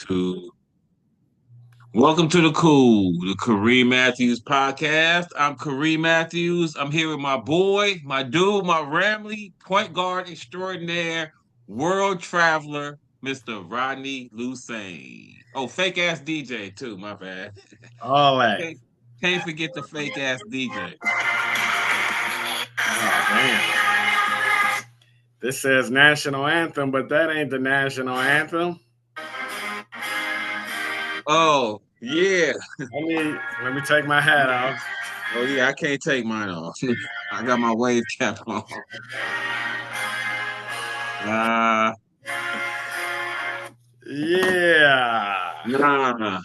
To welcome to the Kool, the Kareem Matthews podcast. I'm Kareem Matthews. I'm here with my boy, my dude, my Ramley point guard extraordinaire, world traveler, Mr. Rodney Lusian. Oh, fake ass DJ too. My bad. All that. can't, can't forget the fake ass DJ. Oh, damn. This says national anthem, but that ain't the national anthem. Oh yeah. Let me take my hat off. Oh yeah. I can't take mine off. I got my wave cap on. Uh, Yeah. nah.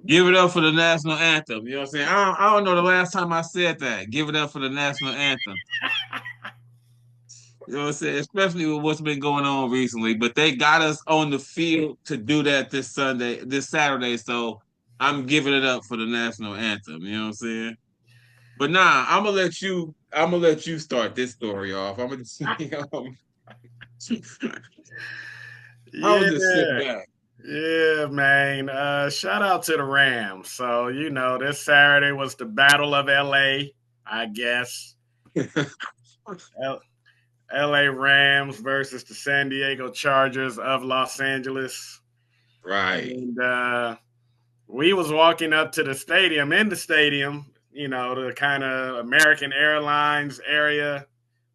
Give it up for the national anthem. You know what I'm saying? I don't know the last time I said that. Give it up for the national anthem. You know what I'm saying? Especially with what's been going on recently. But they got us on the field to do that this Saturday. So I'm giving it up for the national anthem. You know what I'm saying? But nah, I'm gonna let you start this story off. I'm gonna just I Yeah. would just sit back. Yeah, man. Shout out to the Rams. So, this Saturday was the Battle of LA, I guess. L- LA Rams versus the San Diego Chargers of Los Angeles. Right. And we was walking up to the stadium, in the stadium, the kind of American Airlines area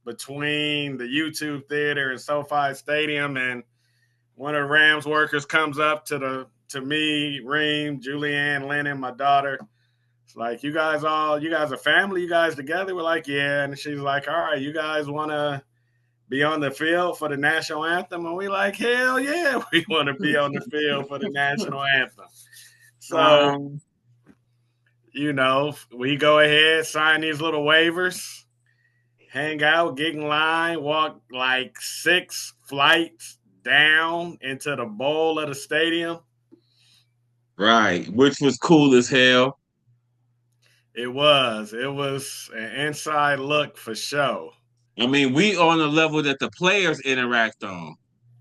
between the YouTube Theater and SoFi Stadium. And one of the Rams workers comes up to me, Reem, Julianne, Lennon, my daughter. It's like, you guys are family, you guys together? We're like, yeah. And she's like, all right, you guys want to be on the field for the national anthem? And we like, hell yeah, we want to be on the field for the national anthem. So, we go ahead, sign these little waivers, hang out, get in line, walk like 6 flights down into the bowl of the stadium. Right. Which was cool as hell. It was an inside look for show. I mean, we on a level that the players interact on.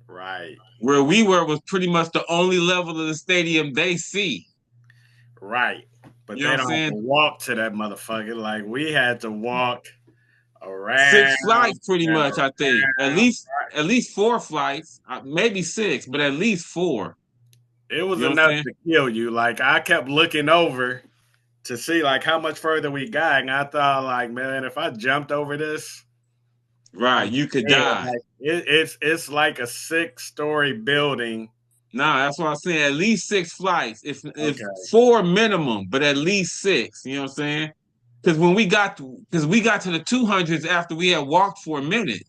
Right. Where we were was pretty much the only level of the stadium they see. Right. But You know they what I'm don't have saying? to walk to that motherfucker. Like, we had to walk around. 6 flights, pretty And much. I think at around. least 4 flights, maybe 6, but at least 4. It was You know what I'm enough saying? to kill you. Like, I kept looking over to see like how much further we got, and I thought, like, man, if I jumped over this, Right, I'm you could dead. die. Like, it's like a 6-story building. Nah, that's what I'm saying. At least 6 flights, if Okay. 4 minimum, but at least 6. You know what I'm saying? Because we got to the 200s after we had walked for a minute.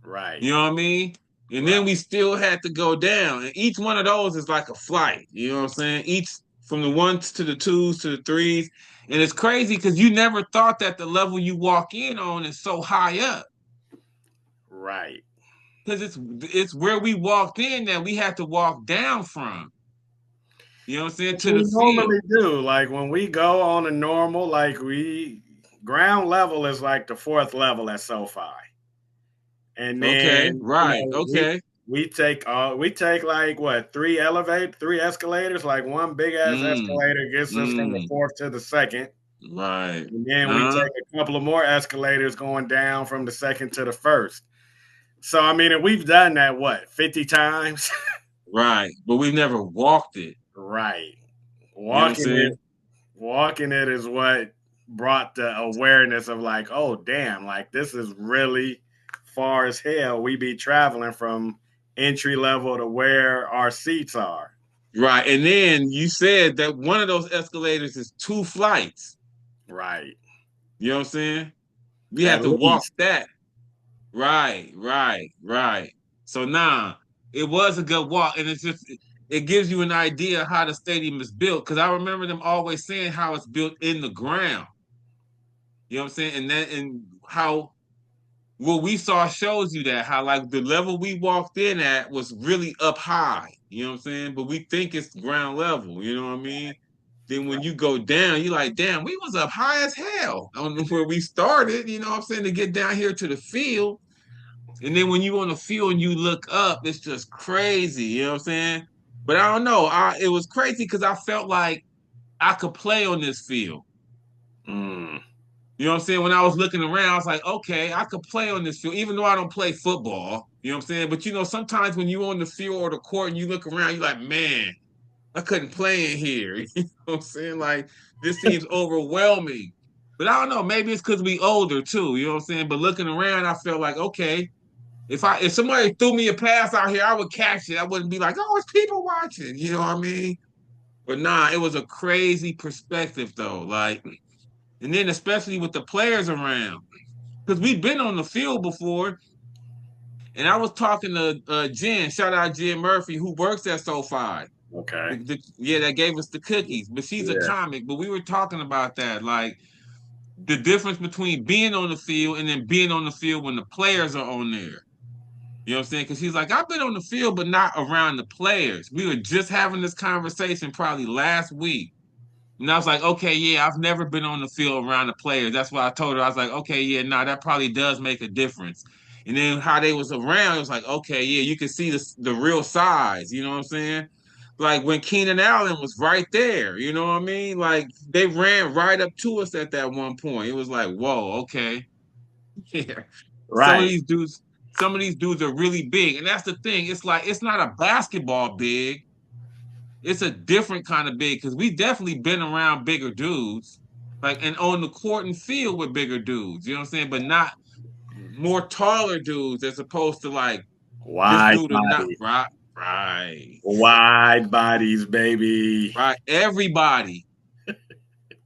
Right. You know what I mean? And then we still had to go down. And each one of those is like a flight. You know what I'm saying? Each from the 1s to the 2s to the 3s. And it's crazy because you never thought that the level you walk in on is so high up. Right. Because it's where we walked in that we had to walk down from. You know what I'm saying? To the We field. normally do. Like, when we go on a normal, like, ground level is like the 4th level at SoFi. And Okay, then, right. Okay. we take like what, 3 escalators, like one big ass Mm, escalator gets us from the mm, 4th to the 2nd. right. And then we take a couple of more escalators going down from the 2nd to the 1st. So, I mean, we've done that, what, 50 times? Right. But we've never walked it. Right. You know what I'm Walking saying? it, walking it is what brought the awareness of like, oh, damn, like, this is really far as hell. We be traveling from entry level to where our seats are. Right. And then you said that one of those escalators is 2 flights. Right. You know what I'm saying? We At had to walk least. that. Right, right, right. So now it was a good walk, and it gives you an idea of how the stadium is built. Because I remember them always saying how it's built in the ground. You know what I'm saying? And how what we saw shows you that how like the level we walked in at was really up high. You know what I'm saying? But we think it's ground level. You know what I mean? Then when you go down, you're like, damn, we was up high as hell on where we started. You know what I'm saying? To get down here to the field. And then when you on the field and you look up, it's just crazy. You know what I'm saying? But I don't know. It was crazy because I felt like I could play on this field. Mm. You know what I'm saying? When I was looking around, I was like, okay, I could play on this field, even though I don't play football. You know what I'm saying? But sometimes when you're on the field or the court and you look around, you're like, man, I couldn't play in here. You know what I'm saying? Like, this seems overwhelming. But I don't know, maybe it's because we older too, you know what I'm saying? But looking around, I felt like, okay, if somebody threw me a pass out here, I would catch it. I wouldn't be like, oh, it's people watching, you know what I mean? But nah, it was a crazy perspective though. Like, and then especially with the players around. Because we've been on the field before, and I was talking to Jen, shout out Jen Murphy, who works at SoFi. Okay. Yeah, that gave us the cookies, but she's a Yeah. comic. But we were talking about that, like the difference between being on the field and then being on the field when the players are on there. You know what I'm saying? Because he's like, I've been on the field, but not around the players. We were just having this conversation probably last week. And I was like, okay, yeah, I've never been on the field around the players. That's why I told her. I was like, okay, yeah, nah, that probably does make a difference. And then how they was around, it was like, okay, yeah, you can see the real size. You know what I'm saying? Like when Keenan Allen was right there. You know what I mean? Like they ran right up to us at that one point. It was like, whoa, okay, yeah. Some of Right. these dudes, some of these dudes are really big, and that's the thing. It's like it's not a basketball big, it's a different kind of big because we definitely been around bigger dudes, like and on the court and field with bigger dudes. You know what I'm saying? But not more taller dudes as opposed to like this Wide dude or not. body. Right, right, Wide bodies, baby. right. Everybody.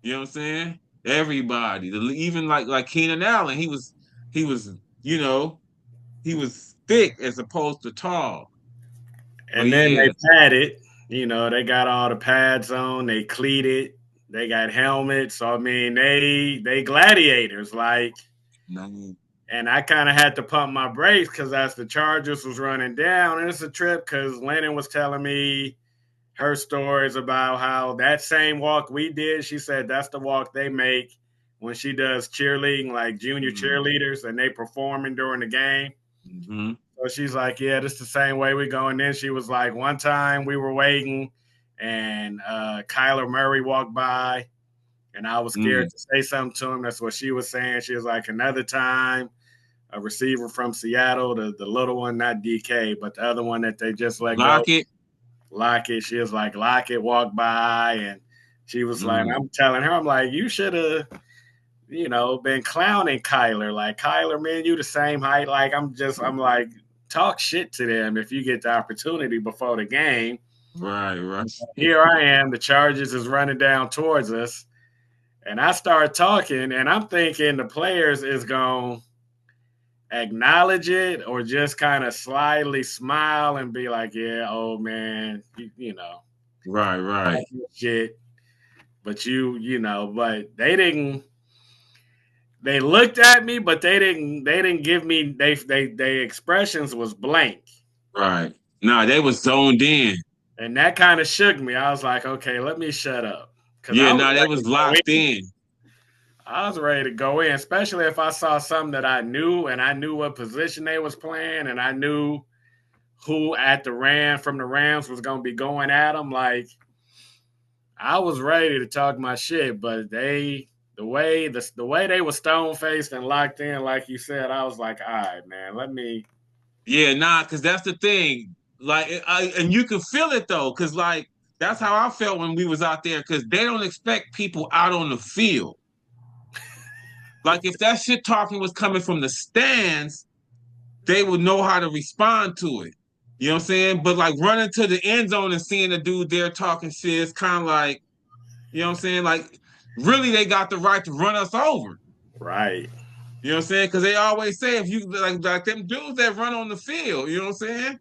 You know what I'm saying? Everybody. Even like Keenan Allen, he was you know he was thick as opposed to tall. But And then they yeah, padded. They got all the pads on. They cleated. They got helmets. So I mean, they gladiators. Like, no, and I kind of had to pump my brakes because as the Chargers was running down, and it's a trip because Lennon was telling me her stories about how that same walk we did. She said that's the walk they make when she does cheerleading, like junior mm, cheerleaders, and they performing during the game. mm-hmm, So she's like, yeah, this is the same way we go. And then she was like, one time we were waiting and Kyler Murray walked by and I was scared mm, to say something to him. That's what she was saying. She was like, another time, a receiver from Seattle, the little one, not DK, but the other one that they just let go, Lock it. Lockett. She was like, Lockett walked by and she was like, Mm, I'm telling her, I'm like, you should have been clowning Kyler. Like, Kyler, man, you the same height. Like, I'm like, talk shit to them if you get the opportunity before the game. right, right. Here I am, the Chargers is running down towards us. And I start talking, and I'm thinking the players is going to acknowledge it or just kind of slyly smile and be like, yeah, old man, Right, right. shit. But but they didn't. They looked at me, but they didn't give me they expressions was blank. Right. Nah, they was zoned in. And that kind of shook me. I was like, okay, let me shut up. Cause Yeah, I was nah, they ready was to go locked in. in. I was ready to go in, especially if I saw something that I knew and I knew what position they was playing and I knew who at the from the Rams was gonna be going at them. Like, I was ready to talk my shit, but the way they were stone faced and locked in, like you said, I was like, all right, man, let me. Yeah, nah, cause that's the thing. Like, and you can feel it though, cause like that's how I felt when we was out there, cause they don't expect people out on the field. Like, if that shit talking was coming from the stands, they would know how to respond to it. You know what I'm saying? But like running to the end zone and seeing the dude there talking shit, it's kind of like, you know what I'm saying? Like, really, they got the right to run us over. Right. You know what I'm saying? Because they always say if you like them dudes that run on the field, you know what I'm saying?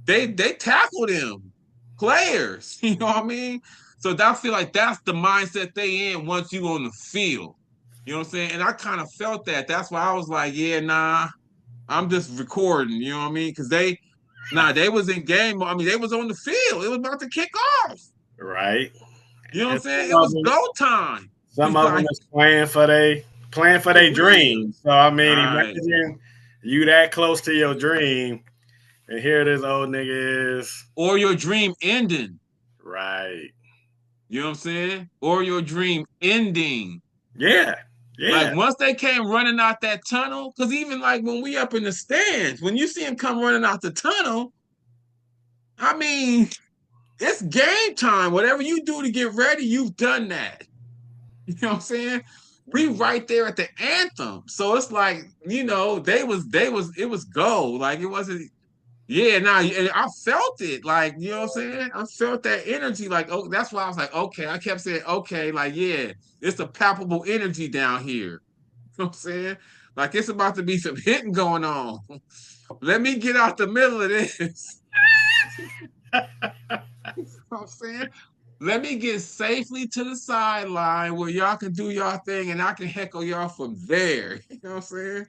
They tackle them players. You know what I mean? So I feel like that's the mindset they in once you on the field. You know what I'm saying? And I kind of felt that. That's why I was like, yeah, nah, I'm just recording. You know what I mean? Because they was in game. I mean, they was on the field. It was about to kick off. Right. You know what I'm And saying? It was go time. some of them Like is playing for for their real. dream. So I mean, Right. imagine you that close to your dream, And here this old nigga is. Or your dream ending. Right. You know what I'm saying? Or your dream ending. Yeah. Like Yeah. once they came running out that tunnel, because even like when we up in the stands, when you see them come running out the tunnel, I mean, it's game time. Whatever you do to get ready, you've done that. You know what I'm saying? We right there at the anthem. So it's like, it was go. Like it wasn't, yeah, now I felt it. Like, you know what I'm saying? I felt that energy. Like, oh, that's why I was like, okay. I kept saying, okay, like, yeah, it's a palpable energy down here. You know what I'm saying? Like it's about to be some hitting going on. Let me get out the middle of this. You know what I'm saying? Let me get safely to the sideline where y'all can do y'all thing and I can heckle y'all from there. You know what I'm saying?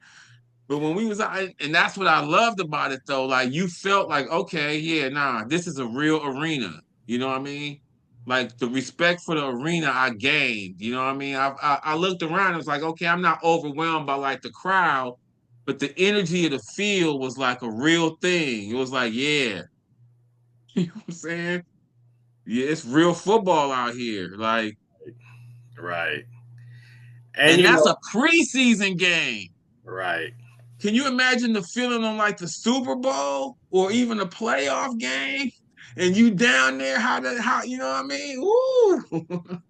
But when we was out, and that's what I loved about it though. Like you felt like, okay, yeah, nah, this is a real arena. You know what I mean? Like the respect for the arena I gained. You know what I mean? I looked around. It was like, okay, I'm not overwhelmed by like the crowd, but the energy of the field was like a real thing. It was like, yeah, you know what I'm saying? Yeah, it's real football out here. Like, Right. And and you that's know, a preseason game. right. Can you imagine the feeling on like the Super Bowl or even a playoff game? And you down there, how you know what I mean? Ooh.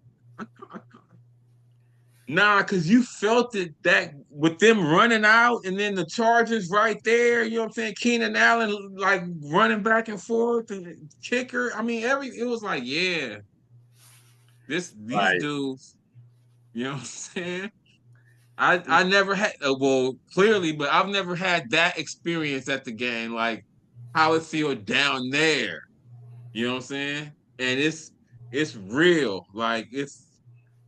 Nah, because you felt it that with them running out and then the Chargers right there, you know what I'm saying? Keenan Allen like running back and forth and the kicker. I mean, it was like, yeah, these Right. dudes, you know what I'm saying? I never had well clearly, but I've never had that experience at the game, like how it feel down there. You know what I'm saying? And it's real. Like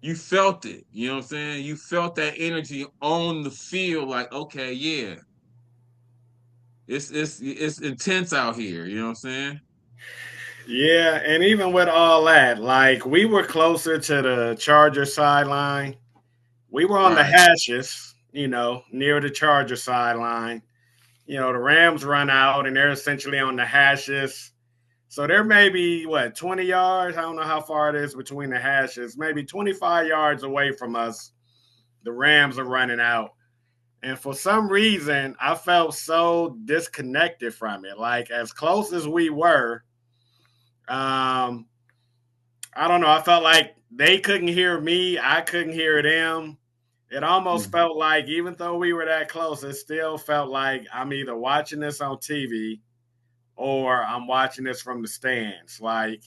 you felt it. You know what I'm saying? You felt that energy on the field. Like okay, yeah, it's intense out here. You know what I'm saying? Yeah, and even with all that, like we were closer to the Charger sideline. We were on the Right. hashes, near the Charger sideline. The Rams run out and they're essentially on the hashes. So there may be 20 yards. I don't know how far it is between the hashes. Maybe 25 yards away from us. The Rams are running out. And for some reason, I felt so disconnected from it. Like as close as we were, um, I don't know. I felt like they couldn't hear me. I couldn't hear them. It almost Mhm. felt like, even though we were that close, it still felt like I'm either watching this on TV or I'm watching this from the stands. Like,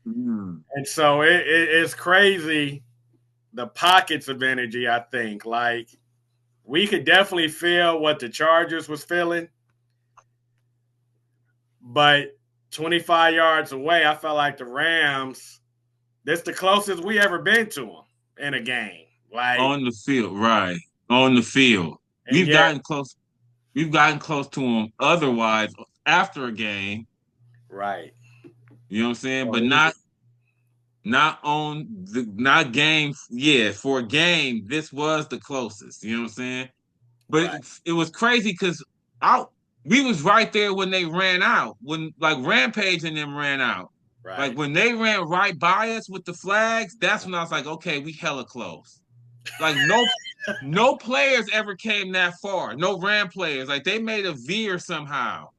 Mm. and so it's crazy the pockets of energy, I think. Like, we could definitely feel what the Chargers was feeling, but 25 yards away, I felt like the Rams, that's the closest we ever been to them in a game. Like, On the field, right? On the field, and we've yet, gotten close. We've gotten close to them. Otherwise, after a game, right. you know what I'm saying? So But not on the not game. Yeah, for a game, this was the closest. You know what I'm saying? But right, it was crazy because I we was right there when they ran out. When like Rampage and them ran out. Like right, when they ran right by us with the flags, that's when I was like, okay, we hella close. Like no players ever came that far. No Ram players. Like they made a veer somehow.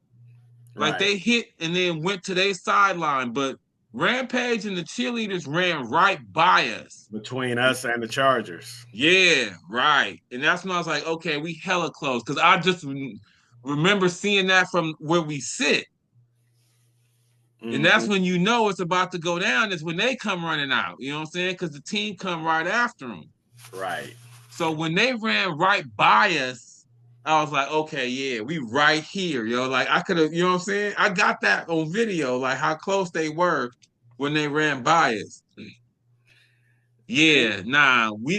Like right. they hit and then went to their sideline, but Rampage and the cheerleaders ran right by us. Between us and the Chargers. Yeah, right. And that's when I was like, okay, we hella close. Cause I just remember seeing that from where we sit. And Mm-hmm. that's when you know it's about to go down, is when they come running out. You know what I'm saying? Because the team come right after them. Right. So when they ran right by us, I was like, okay, yeah, we right here, yo. Like I could have, you know what I'm saying? I got that on video, like how close they were when they ran by us. And Yeah, nah, we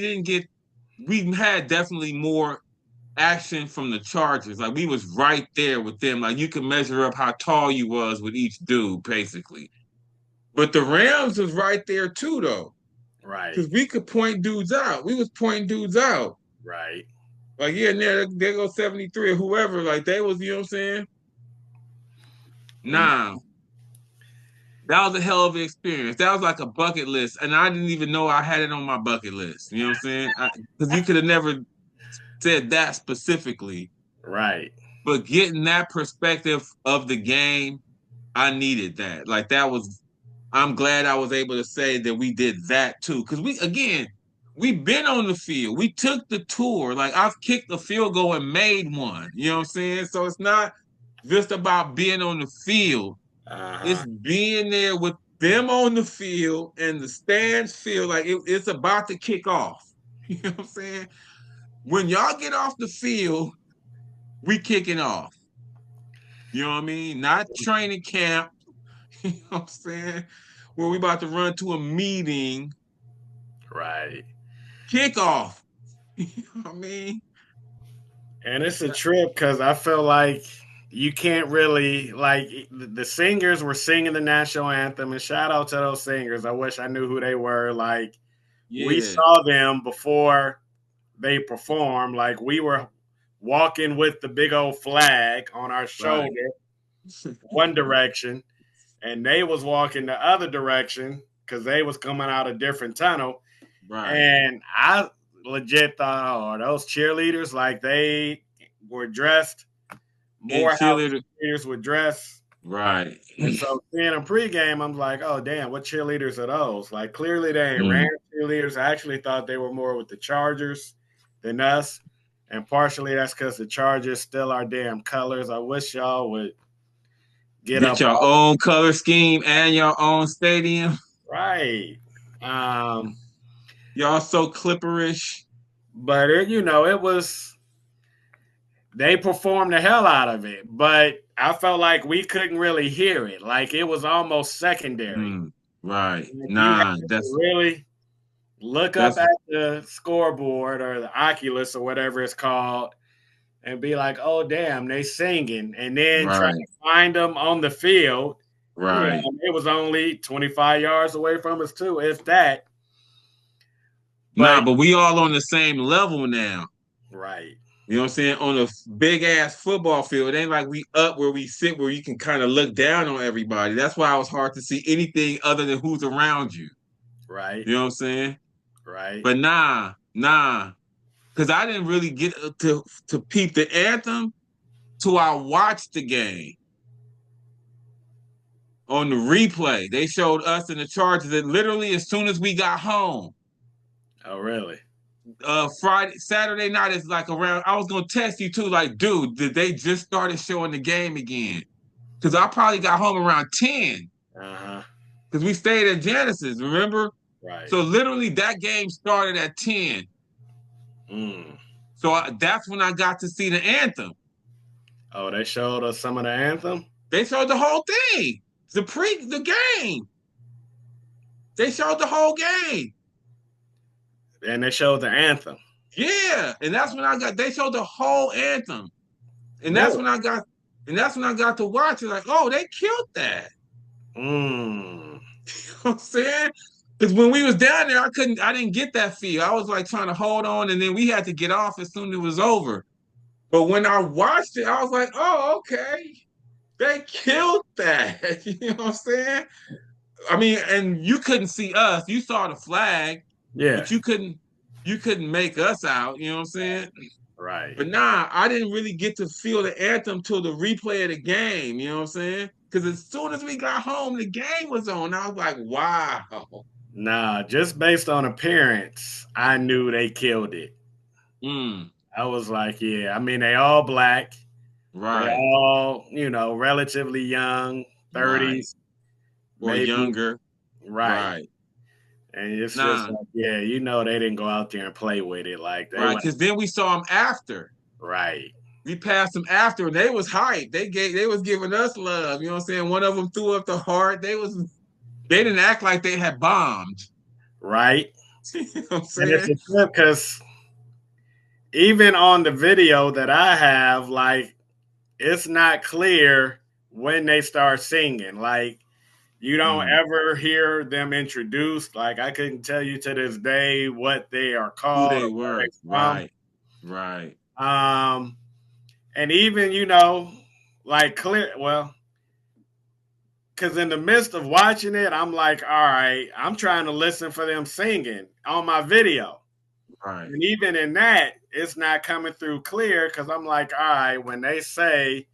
had definitely more action from the Chargers. Like we was right there with them. Like you could measure up how tall you was with each dude, basically. But the Rams was right there too, though, right, because we could point dudes out. We was pointing dudes out. right. Like, yeah, there go 73 or whoever. Like, they was, you know what I'm saying? Nah, that was a hell of an experience. That was like a bucket list, and I didn't even know I had it on my bucket list. You know what I'm saying? Because you could have never said that specifically, Right. but getting that perspective of the game, I needed that. Like that was, I'm glad I was able to say that we did that too. Because we've been on the field. We took the tour. Like I've kicked a field goal and made one. You know what I'm saying? So it's not just about being on the field. It's Uh-huh. being there with them on the field and the stands feel like it's about to kick off. You know what I'm saying? When y'all get off the field, we kicking off. You know what I mean? Not training camp. You know what I'm saying? Where we about to run to a meeting. Right. Kickoff. You know what I mean? And it's a trip because I feel like you can't really like the singers were singing the national anthem, and shout out to those singers. I wish I knew who they were. Like we Yeah. saw them before they performed. Like we were walking with the big old flag on our Right. shoulder, one direction, and they was walking the other direction because they was coming out a different tunnel. Right. And I legit thought, oh, those cheerleaders, like they were dressed And more how cheerleader. cheerleaders would dress. Right. And so seeing them pregame, I'm like, oh damn, what cheerleaders are those? Like clearly they ain't ran Mm. cheerleaders. I actually thought they were more with the Chargers than us. And partially that's because the Chargers still our damn colors. I wish y'all would get Get up your off own color scheme and your own stadium. right. Um, Y'all so clipperish. but it was they performed the hell out of it, but I felt like we couldn't really hear it. Like it was almost secondary. Mm. Right. Like you had Nah, to really look up that's at the scoreboard or the Oculus or whatever it's called and be like, oh, damn, they singing. And then try right. to find them on the field. Right. It was only 25 yards away from us, too, if that. Nah, But, but we all on the same level now. right, You know what I'm saying? On a big ass football field. It ain't like we up where we sit where you can kind of look down on everybody. That's why it was hard to see anything other than who's around you. right, You know what I'm saying? right. But nah. Because I didn't really get to peep the anthem till I watched the game. On the replay, they showed us in the Chargers that literally as soon as we got home, Oh, really? Saturday night is like around. I was gonna text you too, like, dude, did they just started showing the game again? Because I probably got home around 10. Uh-huh. Because we stayed at Janice's, remember? Right. So literally that game started at 10. Mm. So that's when I got to see the anthem. Oh, they showed us some of the anthem? They showed the whole thing. The game. They showed the whole game. And they showed the anthem. Yeah. And that's when they showed the whole anthem. And that's Really? when I got to watch it. Like, oh, they killed that. Mm. You know what I'm saying? Because when we was down there, I didn't get that feel. I was like trying to hold on, and then we had to get off as soon as it was over. But when I watched it, I was like, oh, okay. They killed that. You know what I'm saying? I mean, and you couldn't see us. You saw the flag, Yeah. but you couldn't make us out. You know what I'm saying? Right. But nah, I didn't really get to feel the anthem till the replay of the game. You know what I'm saying? Because as soon as we got home, the game was on. I was like, wow. Nah, just based on appearance, I knew they killed it. Mm, I was like, yeah. I mean, they all black. They right, all, relatively young, right. 30s, Or maybe. younger. Right. Right. And it's just Nah, like, yeah, they didn't go out there and play with it. Like they right. went Because then we saw them after. right. We passed them after, and they was hyped. They was giving us love. You know what I'm saying? One of them threw up the heart. They didn't act like they had bombed. Right. You know what I'm And it's saying? a trip because even on the video that I have, like, it's not clear when they start singing. Like, you don't ever hear them introduced. Like, I couldn't tell you to this day what they are Who called they or where were. they're from. Right. Right. And even, like clear, well, because in the midst of watching it, I'm like, all right, I'm trying to listen for them singing on my video. Right. And even in that, it's not coming through clear because I'm like, all right, when they say,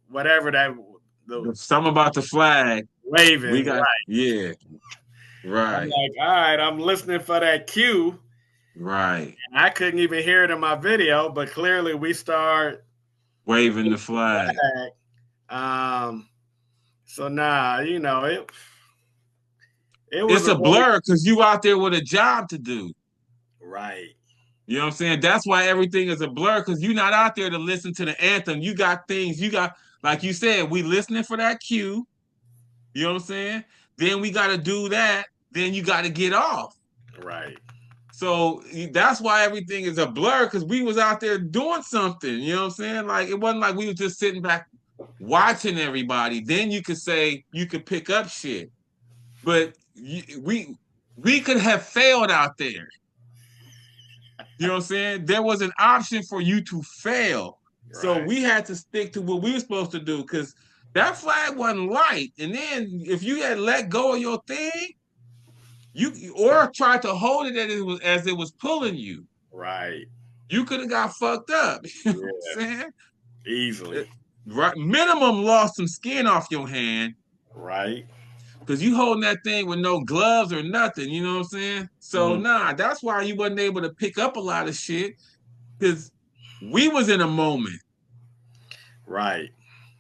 whatever that the Something about the flag. We waving, got, right? yeah, I'm right, like, all right, I'm listening for that cue. right. And I couldn't even hear it in my video, but clearly we start Waving the flag. flag. So nah, it was It's a a really blur because you out there with a job to do. right, You know what I'm saying? That's why everything is a blur because you're not out there to listen to the anthem. You got things, like you said, we listening for that cue. You know what I'm saying? Then we got to do that. Then you got to get off. right, So that's why everything is a blur because we was out there doing something. You know what I'm saying? Like it wasn't like we was just sitting back watching everybody. Then you could say you could pick up shit. But we could have failed out there. You know what I'm saying? There was an option for you to fail. So right, we had to stick to what we were supposed to do because that flag wasn't right. And then if you had let go of your thing, you or tried to hold it as it was pulling you, right. you could have got fucked up. You know what Yeah, I'm saying? easily. Right, minimum lost some skin off your hand Right. because you holding that thing with no gloves or nothing. You know what I'm saying? So Mm, nah, that's why you wasn't able to pick up a lot of shit because we was in a moment. right.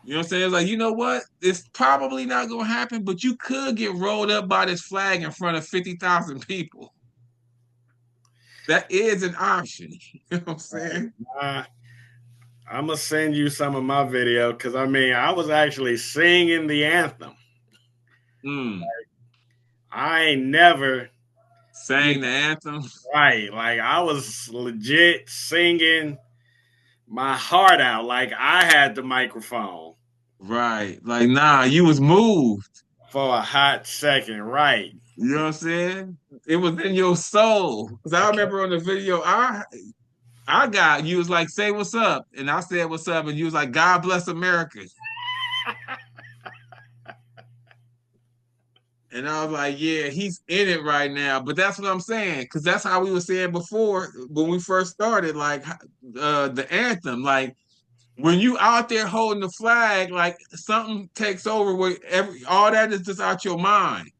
You know what I'm saying? It's like, you know what? It's probably not gonna happen, but you could get rolled up by this flag in front of 50,000 people. That is an option. You know what I'm Right. saying? I'm gonna send you some of my video because I was actually singing the anthem. Mm. I ain't never, you Sang the know, anthem. right. Like I was legit singing my heart out. Like I had the microphone Right. Like, nah, you was moved. for a hot second. Right. You know what I'm saying? It was in your soul. Because I remember on the video I got, you was like, say what's up. And I said what's up. And you was like, God bless America. And I was like, yeah, he's in it right now. But that's what I'm saying. Because that's how we were saying before when we first started, like the anthem. Like when you out there holding the flag, like something takes over with all that is just out your mind.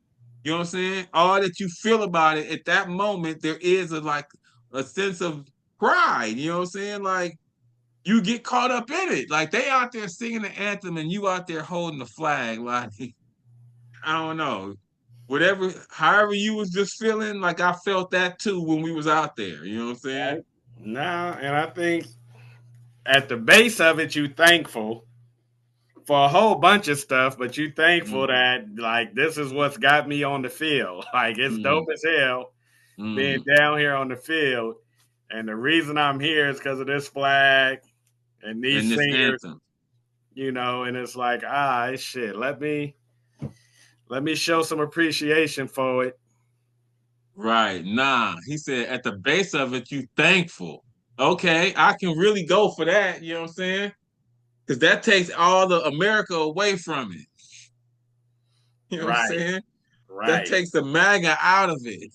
You know what I'm saying? All that you feel about it at that moment, there is a sense of pride. You know what I'm saying? Like you get caught up in it. Like they out there singing the anthem and you out there holding the flag. Like I don't know. Whatever, however you was just feeling, like I felt that too when we was out there. You know what I'm saying? Right. Now, and I think at the base of it, you thankful for a whole bunch of stuff, but you thankful Mm, that like this is what's got me on the field. Like it's dope mm, as hell being mm. down here on the field. And the reason I'm here is because of this flag and these And this singers, anthem. and it's like, shit, let me show some appreciation for it. Right. Nah. He said at the base of it, you thankful. Okay, I can really go for that. You know what I'm saying? Because that takes all the America away from it. You know what I'm Right, saying? That right, takes the MAGA out of it.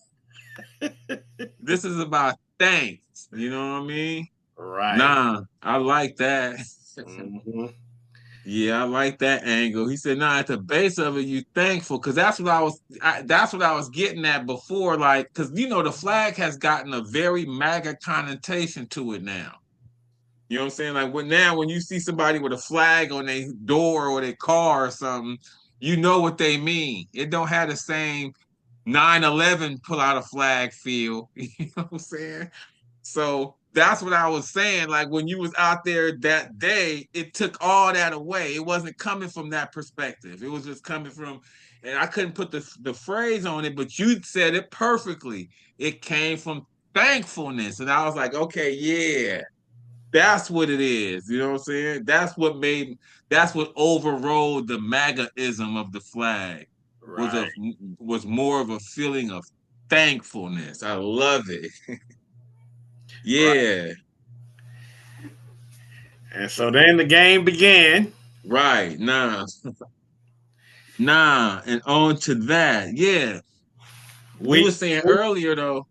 This is about thanks. You know what I mean? right. Nah, I like that. Hmm. Yeah, I like that angle. He said, "Nah, at the base of it, you thankful because that's what I was getting at before. Like, because the flag has gotten a very MAGA connotation to it now. You know what I'm saying? Like, when you see somebody with a flag on their door or their car or something, you know what they mean. It don't have the same 9/11 pull out a flag feel. You know what I'm saying? So that's what I was saying. Like when you was out there that day, it took all that away. It wasn't coming from that perspective. It was just coming from, and I couldn't put the phrase on it, but you said it perfectly. It came from thankfulness. And I was like, okay, yeah, that's what it is. You know what I'm saying? That's what overrode the MAGAism of the flag was Right. of was more of a feeling of thankfulness. I love it. Right. Yeah. And so then the game began. Right. Nah. Nah, and on to that. Yeah. We were Week, saying earlier though.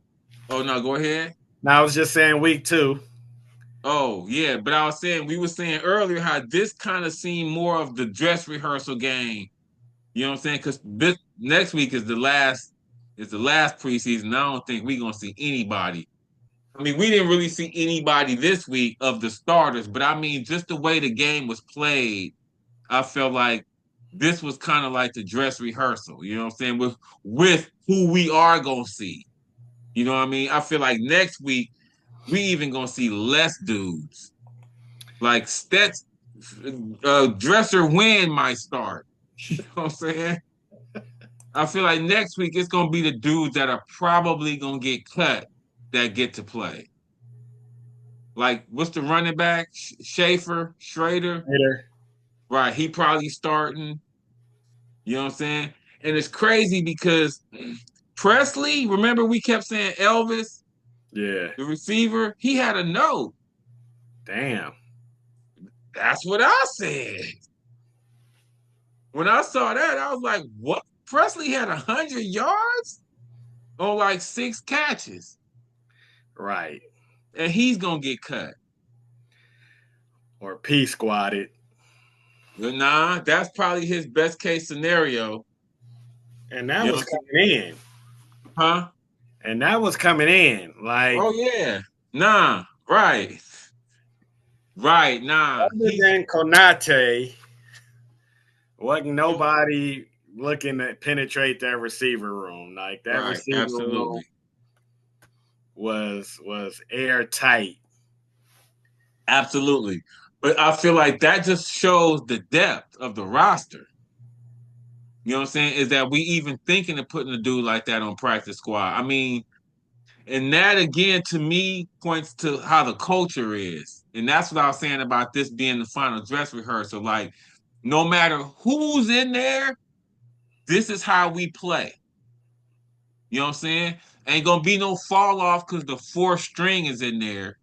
Oh no, go ahead. now I was just saying week 2. Oh, yeah, but I was saying we were saying earlier how this kind of seemed more of the dress rehearsal game. You know what I'm saying? Because this next week is the last preseason. I don't think we're gonna see anybody. I mean, we didn't really see anybody this week of the starters, but I mean, just the way the game was played, I felt like this was kind of like the dress rehearsal. You know what I'm saying? With who we are gonna see. You know what I mean? I feel like next week we even gonna see less dudes. Like Stets, Dresser Win might start. You know what I'm saying? I feel like next week it's gonna be the dudes that are probably gonna get cut that get to play. Like, what's the running back? Schaefer, Schrader, Later. right? He probably starting. You know what I'm saying? And it's crazy because Presley, remember we kept saying Elvis, Yeah. the receiver, he had a note. Damn. That's what I said. When I saw that, I was like, what? Presley had 100 yards on like 6 catches, Right. and he's gonna get cut. Or P squatted. Nah, that's probably his best case scenario. And that You know was what I'm saying? coming in. Huh? And that was coming in. Like, Oh yeah. Nah, right. Right, nah. other than Konate, wasn't nobody looking to penetrate that receiver room. Like that Right, receiver room absolutely. was airtight. Absolutely. But I feel like that just shows the depth of the roster. You know what I'm saying? Is that we even thinking of putting a dude like that on practice squad? I mean, and that again to me points to how the culture is. And that's what I was saying about this being the final dress rehearsal. Like, no matter who's in there, this is how we play. You know what I'm saying? Ain't gonna be no fall off because the fourth string is in there.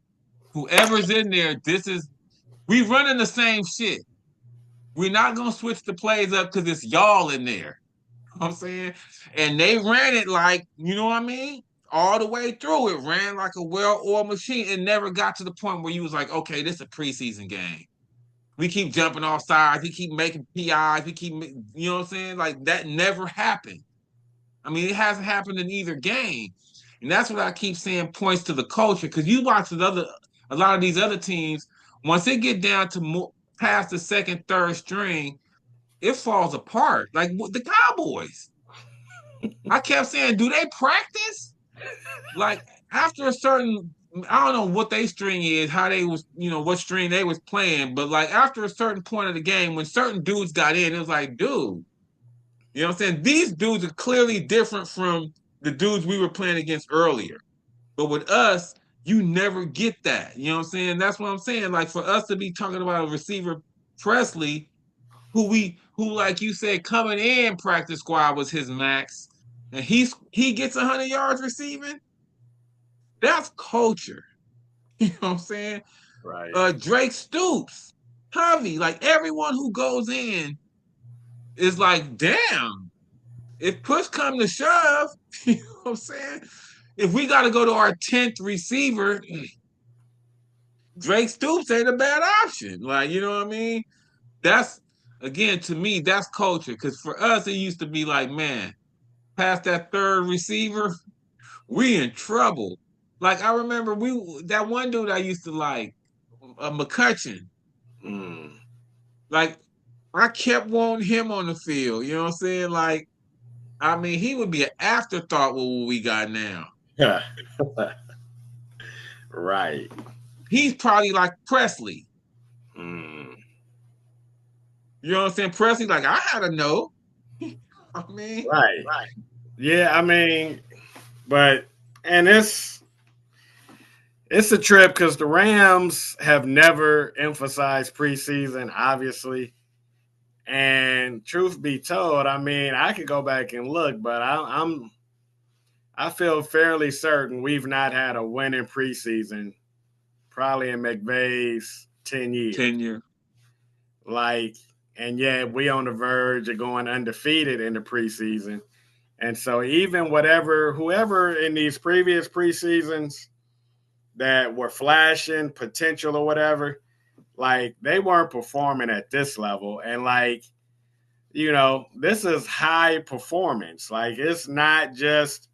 Whoever's in there, we running the same shit. We're not gonna switch the plays up because it's y'all in there. You know what I'm saying? And they ran it like, you know what I mean? All the way through. It ran like a well-oiled machine. It never got to the point where you was like, okay, this is a preseason game. We keep jumping off sides. We keep making PIs. You know what I'm saying? Like that never happened. I mean, it hasn't happened in either game. And that's what I keep saying points to the culture. Because you watch a lot of these other teams, once they get down to past the second, third string, it falls apart. Like the Cowboys. I kept saying, do they practice? Like after a certain, I don't know what they string is, how they was, what string they was playing, but like after a certain point of the game, when certain dudes got in, it was like, dude, you know what I'm saying? These dudes are clearly different from the dudes we were playing against earlier. But with us, you never get that. You know what I'm saying? That's what I'm saying. Like for us to be talking about a receiver Presley, who like you said, coming in practice squad was his max, and he gets 100 yards receiving. That's culture. You know what I'm saying? Right. Drake Stoops, Hovey, like everyone who goes in is like, damn, if push come to shove, you know what I'm saying? If we got to go to our 10th receiver, Drake Stoops ain't a bad option. Like, you know what I mean? That's, again, to me, that's culture. Because for us, it used to be like, man, past that third receiver, we in trouble. Like, I remember that one dude I used to like, McCutcheon. Mm. Like, I kept wanting him on the field. You know what I'm saying? Like, I mean, he would be an afterthought with what we got now. Right. He's probably like Presley. Mm. You know what I'm saying? Presley, like, I had to know. I mean, Right. Yeah, I mean, but and it's a trip because the Rams have never emphasized preseason, obviously. And truth be told, I mean, I could go back and look, but I feel fairly certain we've not had a winning preseason probably in McVay's 10 years. tenure. Like, and yet we on the verge of going undefeated in the preseason. And so even whoever in these previous preseasons that were flashing potential or whatever, like they weren't performing at this level. And like, this is high performance. Like it's not just,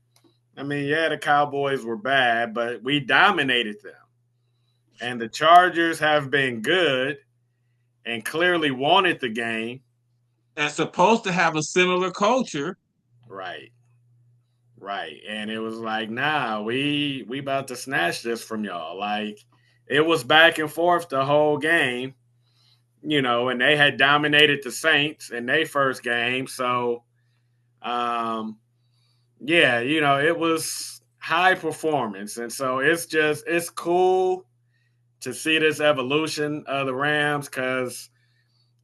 I mean, yeah, the Cowboys were bad, but we dominated them. And the Chargers have been good and clearly wanted the game. And supposed to have a similar culture. Right. Right. And it was like, nah, we about to snatch this from y'all. Like it was back and forth the whole game, and they had dominated the Saints in their first game. So yeah, it was high performance. And so it's cool to see this evolution of the Rams because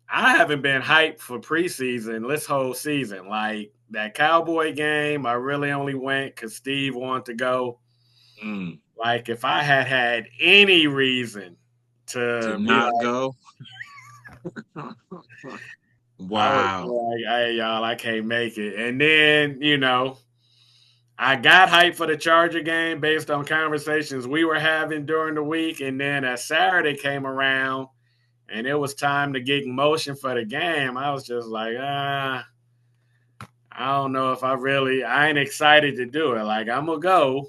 I haven't been hyped for preseason this whole season. Like that Cowboy game, I really only went because Steve wanted to go. Like if I had any reason to be not like, go. I was Wow. like, hey y'all, I can't make it. And then, I got hyped for the Charger game based on conversations we were having during the week. And then as Saturday came around and it was time to get in motion for the game, I was just like, I don't know if I ain't excited to do it. Like, I'm going to go,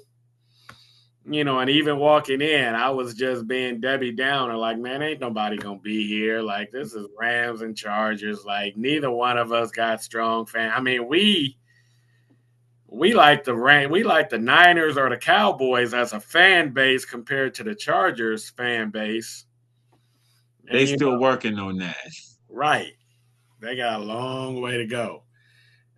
and even walking in, I was just being Debbie Downer. Like, man, ain't nobody going to be here. Like, this is Rams and Chargers. Like, neither one of us got strong fans. I mean, we like the Niners or the Cowboys as a fan base compared to the Chargers fan base. And, They still working on that. right. They got a long way to go.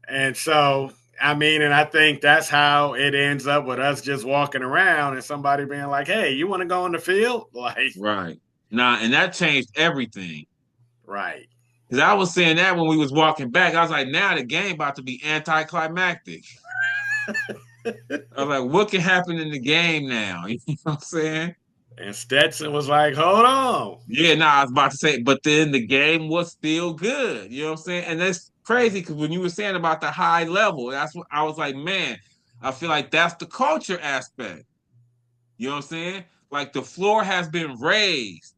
And so, I mean, and I think that's how it ends up with us just walking around and somebody being like, hey, you want to go on the field? Like, Right. Nah, and that changed everything. right. Because I was saying that when we was walking back. I was like, now the game about to be anticlimactic. I was like, what can happen in the game now? You know what I'm saying? And Stetson was like, hold on. Yeah, I was about to say, but then the game was still good. You know what I'm saying? And that's crazy because when you were saying about the high level, that's what I was like, man, I feel like that's the culture aspect. You know what I'm saying? Like the floor has been raised.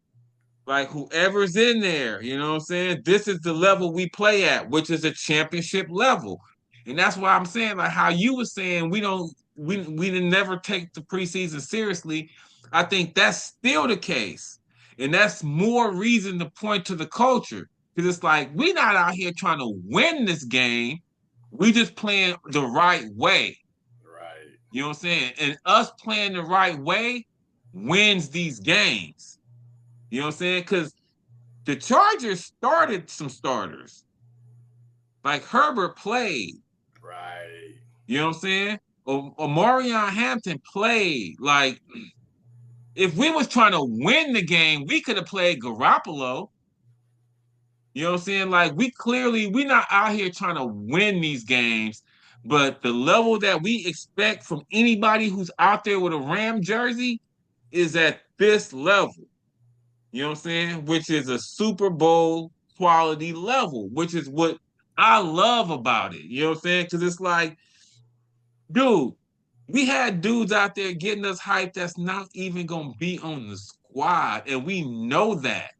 Like whoever's in there, you know what I'm saying? This is the level we play at, which is a championship level. And that's why I'm saying, like how you were saying, we didn't never take the preseason seriously. I think that's still the case. And that's more reason to point to the culture. Because it's like we're not out here trying to win this game. We just playing the right way. Right. You know what I'm saying? And us playing the right way wins these games. You know what I'm saying? Because the Chargers started some starters. Like Herbert played. Right. You know what I'm saying? Or Marion Hampton played. Like, if we was trying to win the game, we could have played Garoppolo. You know what I'm saying? Like, we're not out here trying to win these games, but the level that we expect from anybody who's out there with a Ram jersey is at this level. You know what I'm saying? Which is a Super Bowl quality level, which is what I love about it. You know what I'm saying? Because it's like, dude, we had dudes out there getting us hyped that's not even going to be on the squad. And we know that.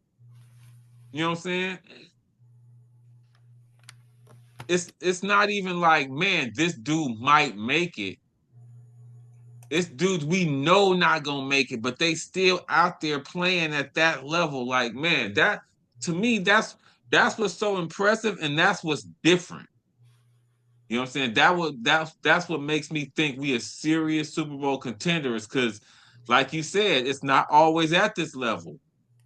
You know what I'm saying? It's not even like, man, this dude might make it. It's dudes we know not gonna make it, but they still out there playing at that level. Like, man, that to me, that's what's so impressive, and that's what's different. You know what I'm saying? That's what makes me think we are serious Super Bowl contenders. Because, like you said, it's not always at this level.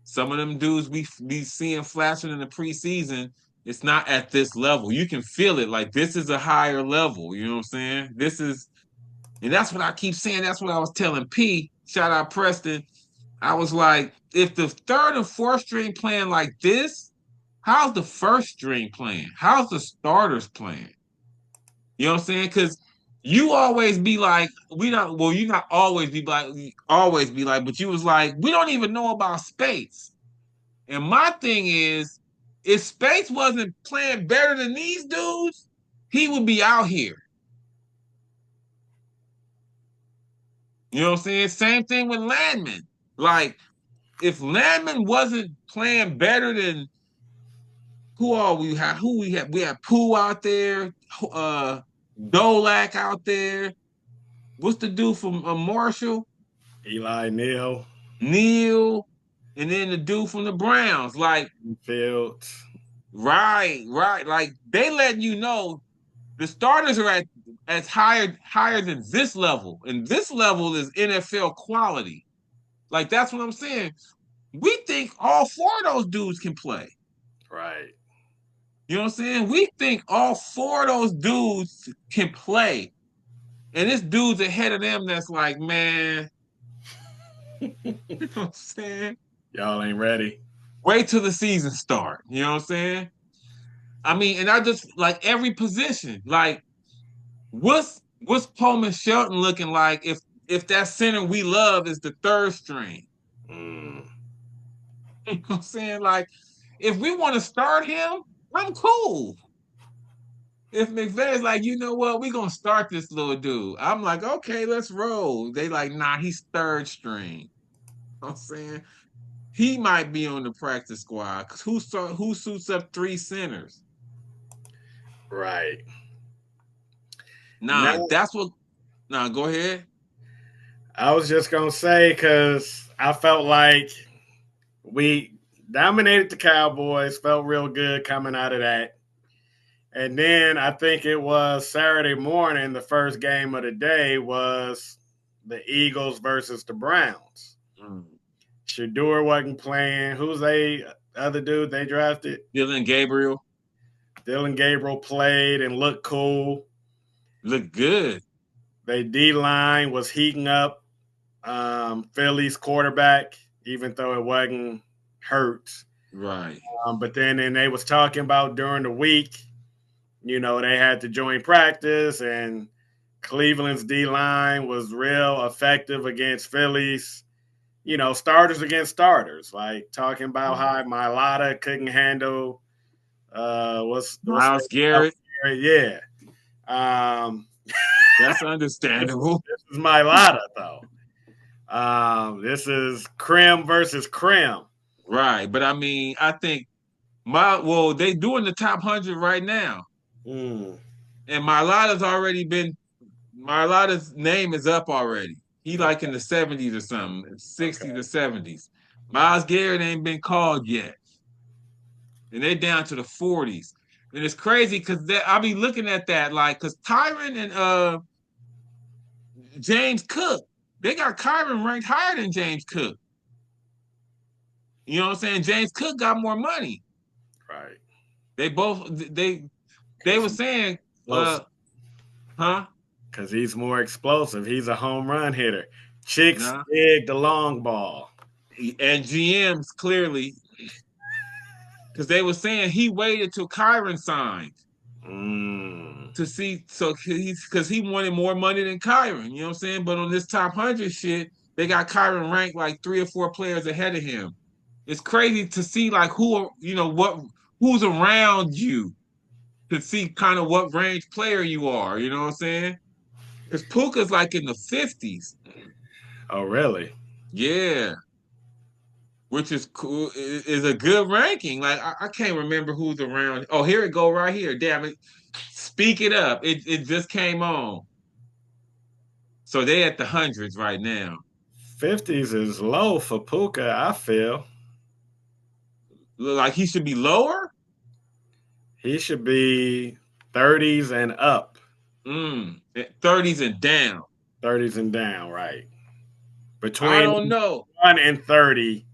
Some of them dudes we be seeing flashing in the preseason, it's not at this level. You can feel it. Like this is a higher level. You know what I'm saying? And that's what I keep saying. That's what I was telling P. Shout out Preston. I was like, if the third and fourth string playing like this, how's the first string playing? How's the starters playing? You know what I'm saying? Because you always be like, you not always be like, but you was like, we don't even know about space. And my thing is, If Space wasn't playing better than these dudes, he would be out here. You know what I'm saying? Same thing with Landman. Like, if Landman wasn't playing better than who all we have, who we have, we have Pooh out there, Dolak out there. What's the dude from Marshall? Eli Neal, Neil, and then the dude from the Browns. Like, Fields. right. Like they letting you know the starters are at as higher than this level, and this level is NFL quality. Like that's what I'm saying. We think all four of those dudes can play. Right. You know what I'm saying? We think all four of those dudes can play. And this dude's ahead of them that's like, man, you know what I'm saying? Y'all ain't ready. Wait till the season start. You know what I'm saying? I mean, and I just like every position. Like, what's Pullman Shelton looking like if that center we love is the third string? Mm. You know what I'm saying? Like, if we want to start him, I'm cool. If McVay's like, you know what, we're gonna start this little dude. I'm like, okay, let's roll. They like, nah, he's third string. You know what I'm saying? He might be on the practice squad because who suits up three centers? Right. Nah, No, that's what. Nah, go ahead. I was just gonna say because I felt like we dominated the Cowboys, felt real good coming out of that. And then I think it was Saturday morning, the first game of the day was the Eagles versus the Browns. Mm. Shador wasn't playing. Who's they other dude they drafted? Dylan Gabriel Dylan Gabriel played and looked cool. looked good. They D line was heating up Philly's quarterback, even though it wasn't hurt. Right. But then they was talking about during the week, you know, they had to join practice, and Cleveland's D line was real effective against Philly's, you know, starters against starters. Like talking about how Mailata couldn't handle what's Miles Garrett. yeah. Um, That's understandable. this is Mailata though. This is Krim versus Krim. Right. But I mean, I think they doing the top 100 right now. Mm. And Mailata's name is up already. He like in the 70s or something, 60s or 70s. Miles Garrett ain't been called yet. And they're down to the 40s. And it's crazy because I'll be looking at that like because Tyron and James Cook, they got Kyron ranked higher than James Cook. You know what I'm saying? James Cook got more money. Right. They both they were saying, huh? Because he's more explosive. He's a home run hitter. Chicks Nah. dig the long ball. And GMs clearly, because they were saying he waited till Kyron signed to see, so because he wanted more money than Kyron, you know what I'm saying? But on this top 100 shit, they got Kyron ranked like 3 or 4 players ahead of him. It's crazy to see like who's around you to see kind of what range player you are, you know what I'm saying? Because Puka's like in the 50s. Oh, really? Yeah. Which is cool, is a good ranking. Like I can't remember who's around. Oh, here it go right here. Damn it. Speak it up. It just came on. So they at the hundreds right now. 50s is low for Puka, I feel. Look like he should be lower. He should be 30s and up. 30s and down. 30s and down, right. I Between don't know. 1 and 30.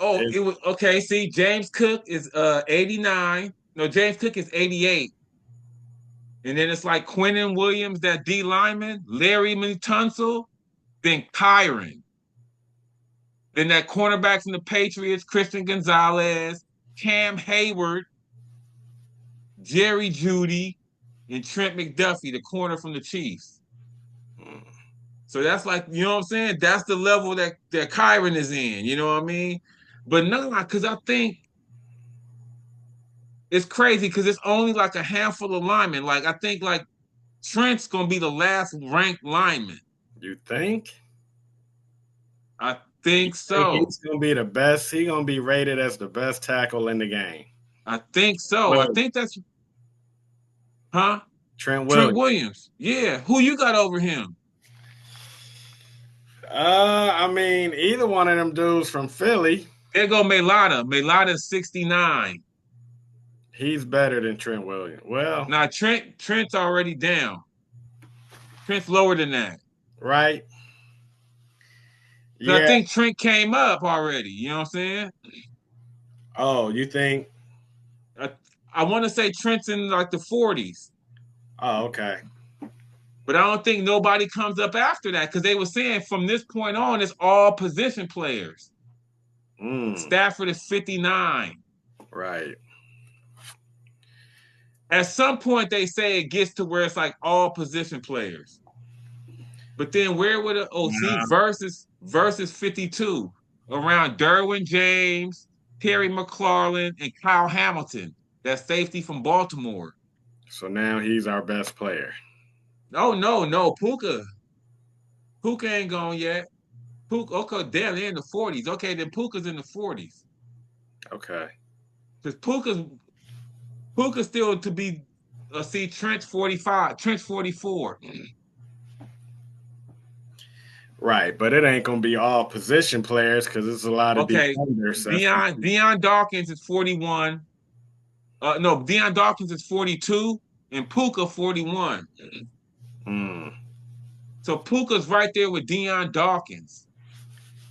Oh, it was okay. See, James Cook is 89. No, James Cook is 88. And then it's like Quentin Williams, that D lineman, Larry Tunsil, then Kyron. Then that cornerback from the Patriots, Christian Gonzalez, Cam Hayward, Jerry Jeudy, and Trent McDuffie, the corner from the Chiefs. So that's like, you know what I'm saying? That's the level that Kyron is in. You know what I mean? But no, because I think it's crazy because it's only like a handful of linemen. Like I think like Trent's gonna be the last ranked lineman. You think? I You think think so. he's gonna be the best? He's gonna be rated as the best tackle in the game. I think so. I Well, think that's huh? Trent Trent Williams. Williams. Yeah. Who you got over him? I mean, either one of them dudes from Philly, There go Melada. Melada's 69. he's better than Trent Williams. Well, Now Trent's already down. Trent's lower than that. right? Because I Yeah. think Trent came up already. You know what I'm saying? Oh, you think? I, I want to say Trent's in like the 40s, Oh, okay. but I don't think nobody comes up after that because they were saying from this point on, it's all position players. Mm, Stafford is 59. right. At some point, they say it gets to where it's like all position players. But then where would it? Oh, see, Nah. versus 52 around Derwin James, Terry McLaurin, and Kyle Hamilton. That safety from Baltimore. So now he's our best player. Oh no, Puka ain't gone yet. Puka, okay, damn, they're in the 40s. Okay, then Puka's in the 40s. Okay. Because Puka's still to be see Trent's 45, Trent's 44. Right, but it ain't gonna be all position players because there's a lot of Okay, defenders. Dion Dawkins is 41. No, Dion Dawkins is 42 and Puka 41. Mm. So Puka's right there with Dion Dawkins.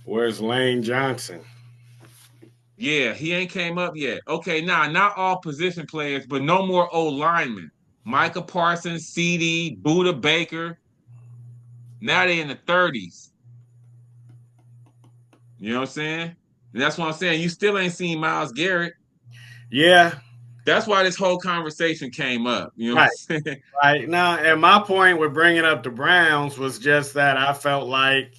Where's Lane Johnson? Yeah, he ain't came up yet. Okay, now not all position players, but no more old linemen. Micah Parsons, CD, Buda Baker. Now they in the 30s. You know what I'm saying? And that's what I'm saying. You still ain't seen Myles Garrett. Yeah, That's why this whole conversation came up. You know right, what I'm saying? right. Now, and my point with bringing up the Browns was just that I felt like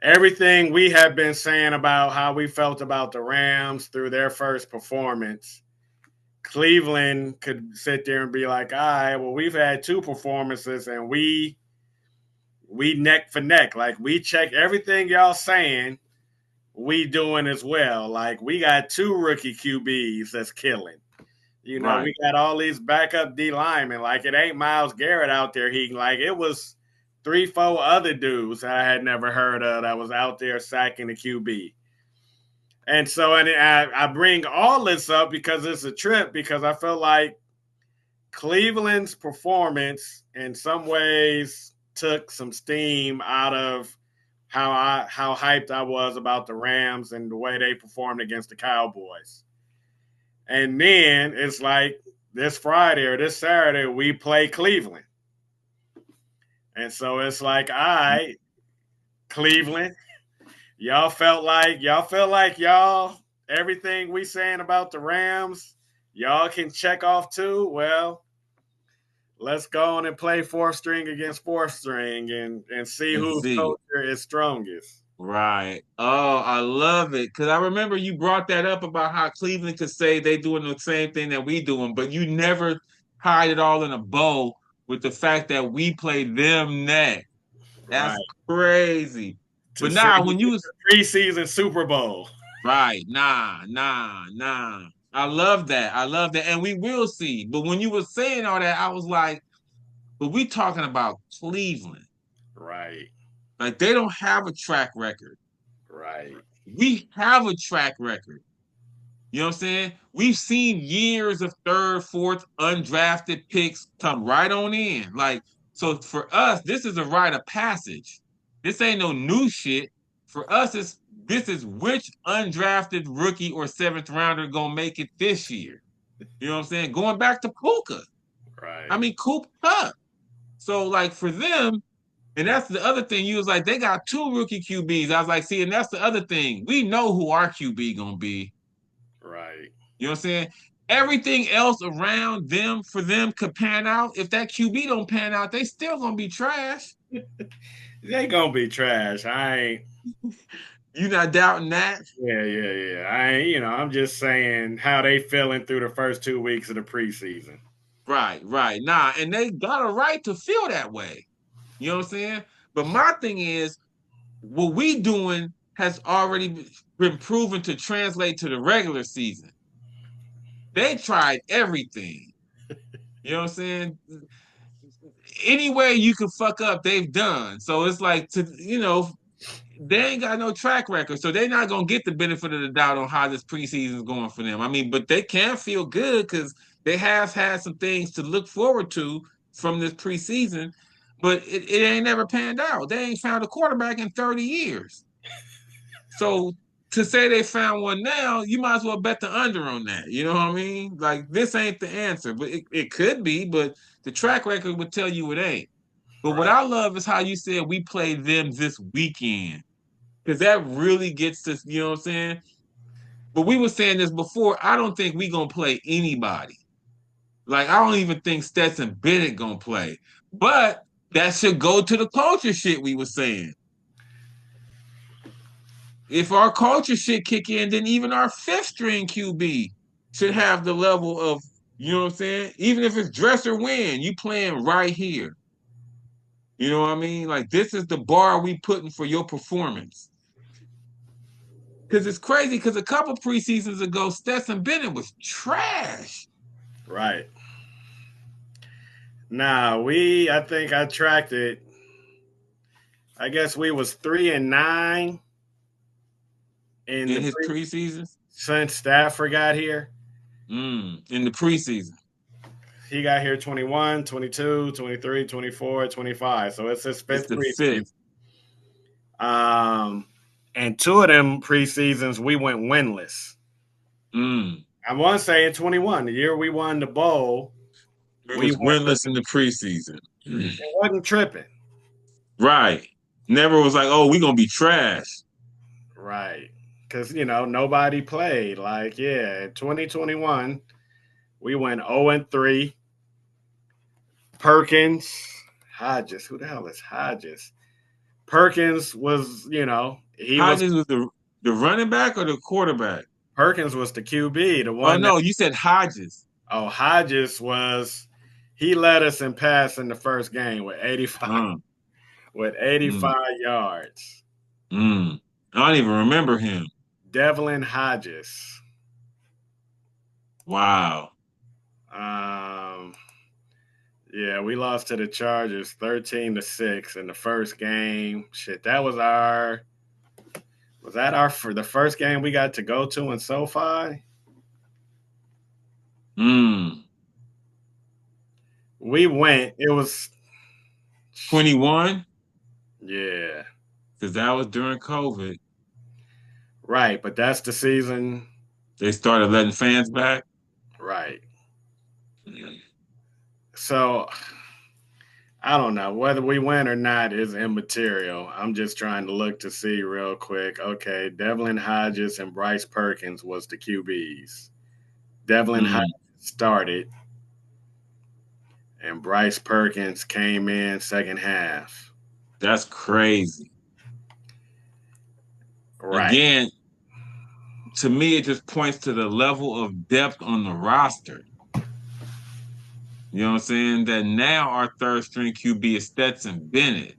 everything we have been saying about how we felt about the Rams through their first performance, Cleveland could sit there and be like, all right, well, we've had two performances and we neck for neck. Like we check everything y'all saying, we doing as well. Like we got two rookie QBs that's killing. You know, we Right. got all these backup D linemen. Like it ain't Myles Garrett out there. He like it was 3, 4 other dudes I had never heard of that was out there sacking the QB. And so, and I bring all this up because it's a trip because I feel like Cleveland's performance in some ways took some steam out of how hyped I was about the Rams and the way they performed against the Cowboys. And then it's like this Friday or this Saturday we play Cleveland. And so it's like, all right, Cleveland, y'all everything we saying about the Rams, y'all can check off too. Well, let's go on and play fourth string against fourth string and see And whose see. culture is strongest. Right. Oh, I love it. Because I remember you brought that up about how Cleveland could say they doing the same thing that we doing, but you never tied it all in a bow with the fact that we played them next. Right. That's crazy. To But say nah, when you it's was a preseason Super Bowl. right, nah. I love that. I love that. And we will see. But when you were saying all that, I was like, but we talking about Cleveland. Right. Like they don't have a track record. Right. We have a track record. You know what I'm saying? We've seen years of third, fourth, undrafted picks come right on in. Like, so for us, this is a rite of passage. This ain't no new shit. For us, this is which undrafted rookie or seventh rounder gonna make it this year. You know what I'm saying? Going back to Puka. I Right. mean, Coop Cup. So, like, for them, and that's the other thing. You was like, they got two rookie QBs. I was like, see, and that's the other thing. We know who our QB gonna be. Right. You know what I'm saying? Everything else around them for them could pan out. If that QB don't pan out, they still gonna be trash. They gonna be trash. I ain't. You not doubting that? Yeah. I'm just saying how they feeling through the first 2 weeks of the preseason. Right. Nah, and they got a right to feel that way. You know what I'm saying? But my thing is, what we doing has already been proven to translate to the regular season. They tried everything. You know what I'm saying? Any way you can fuck up, they've done. So it's like they ain't got no track record, so they're not gonna get the benefit of the doubt on how this preseason is going for them. I mean, but they can feel good because they have had some things to look forward to from this preseason, but it ain't never panned out. They ain't found a quarterback in 30 years. So to say they found one now, you might as well bet the under on that. You know what I mean? Like this ain't the answer, but it could be, but the track record would tell you it ain't. But what Right. I love is how you said we played them this weekend. Because that really gets to, you know what I'm saying? But we were saying this before. I don't think we gonna play anybody. Like I don't even think Stetson Bennett gonna play. But that should go to the culture shit we were saying. If our culture shit kick in, then even our fifth string QB should have the level of, you know what I'm saying? Even if it's dress or win, you playing right here. You know what I mean? Like this is the bar we putting for your performance. Because it's crazy. Because a couple preseasons ago, Stetson Bennett was trash. Right. Nah, I think I tracked it. I guess we was 3-9 in In the his preseasons. since Stafford got here. In the preseason. He got here 21, 22, 23, 24, 25. So it's his It's fifth the preseason. fifth. And two of them preseasons we went winless. Mm. I want to say in 21, the year we won the bowl, It we was went. winless in the preseason. It wasn't tripping. Right. Never was like, oh, we gonna be trash. Right. Because, nobody played. Like, yeah, in 2021, we went 0-3. Perkins, Hodges. Who the hell is Hodges? Perkins was, he was Hodges was the running back or the quarterback? Perkins was the QB, the Oh one that no, you said Hodges. Hodges he led us in pass in the first game with 85 Mm. with 85 Mm. yards. Mm. I don't even remember him. Devlin Hodges. Wow. Um, yeah, we lost to the Chargers 13-6 in the first game. Shit, was that our for the first game we got to go to in SoFi? Mm. We went. It was 21? yeah, Because that was during COVID. right, but that's the season, They started letting fans back. right. So I don't know whether we win or not is immaterial. I'm just trying to look to see real quick. Okay, Devlin Hodges and Bryce Perkins was the QBs. Devlin Mm. Hodges started, and Bryce Perkins came in second half. That's crazy. Right. Again, to me, it just points to the level of depth on the roster. You know what I'm saying? That now our third string QB is Stetson Bennett,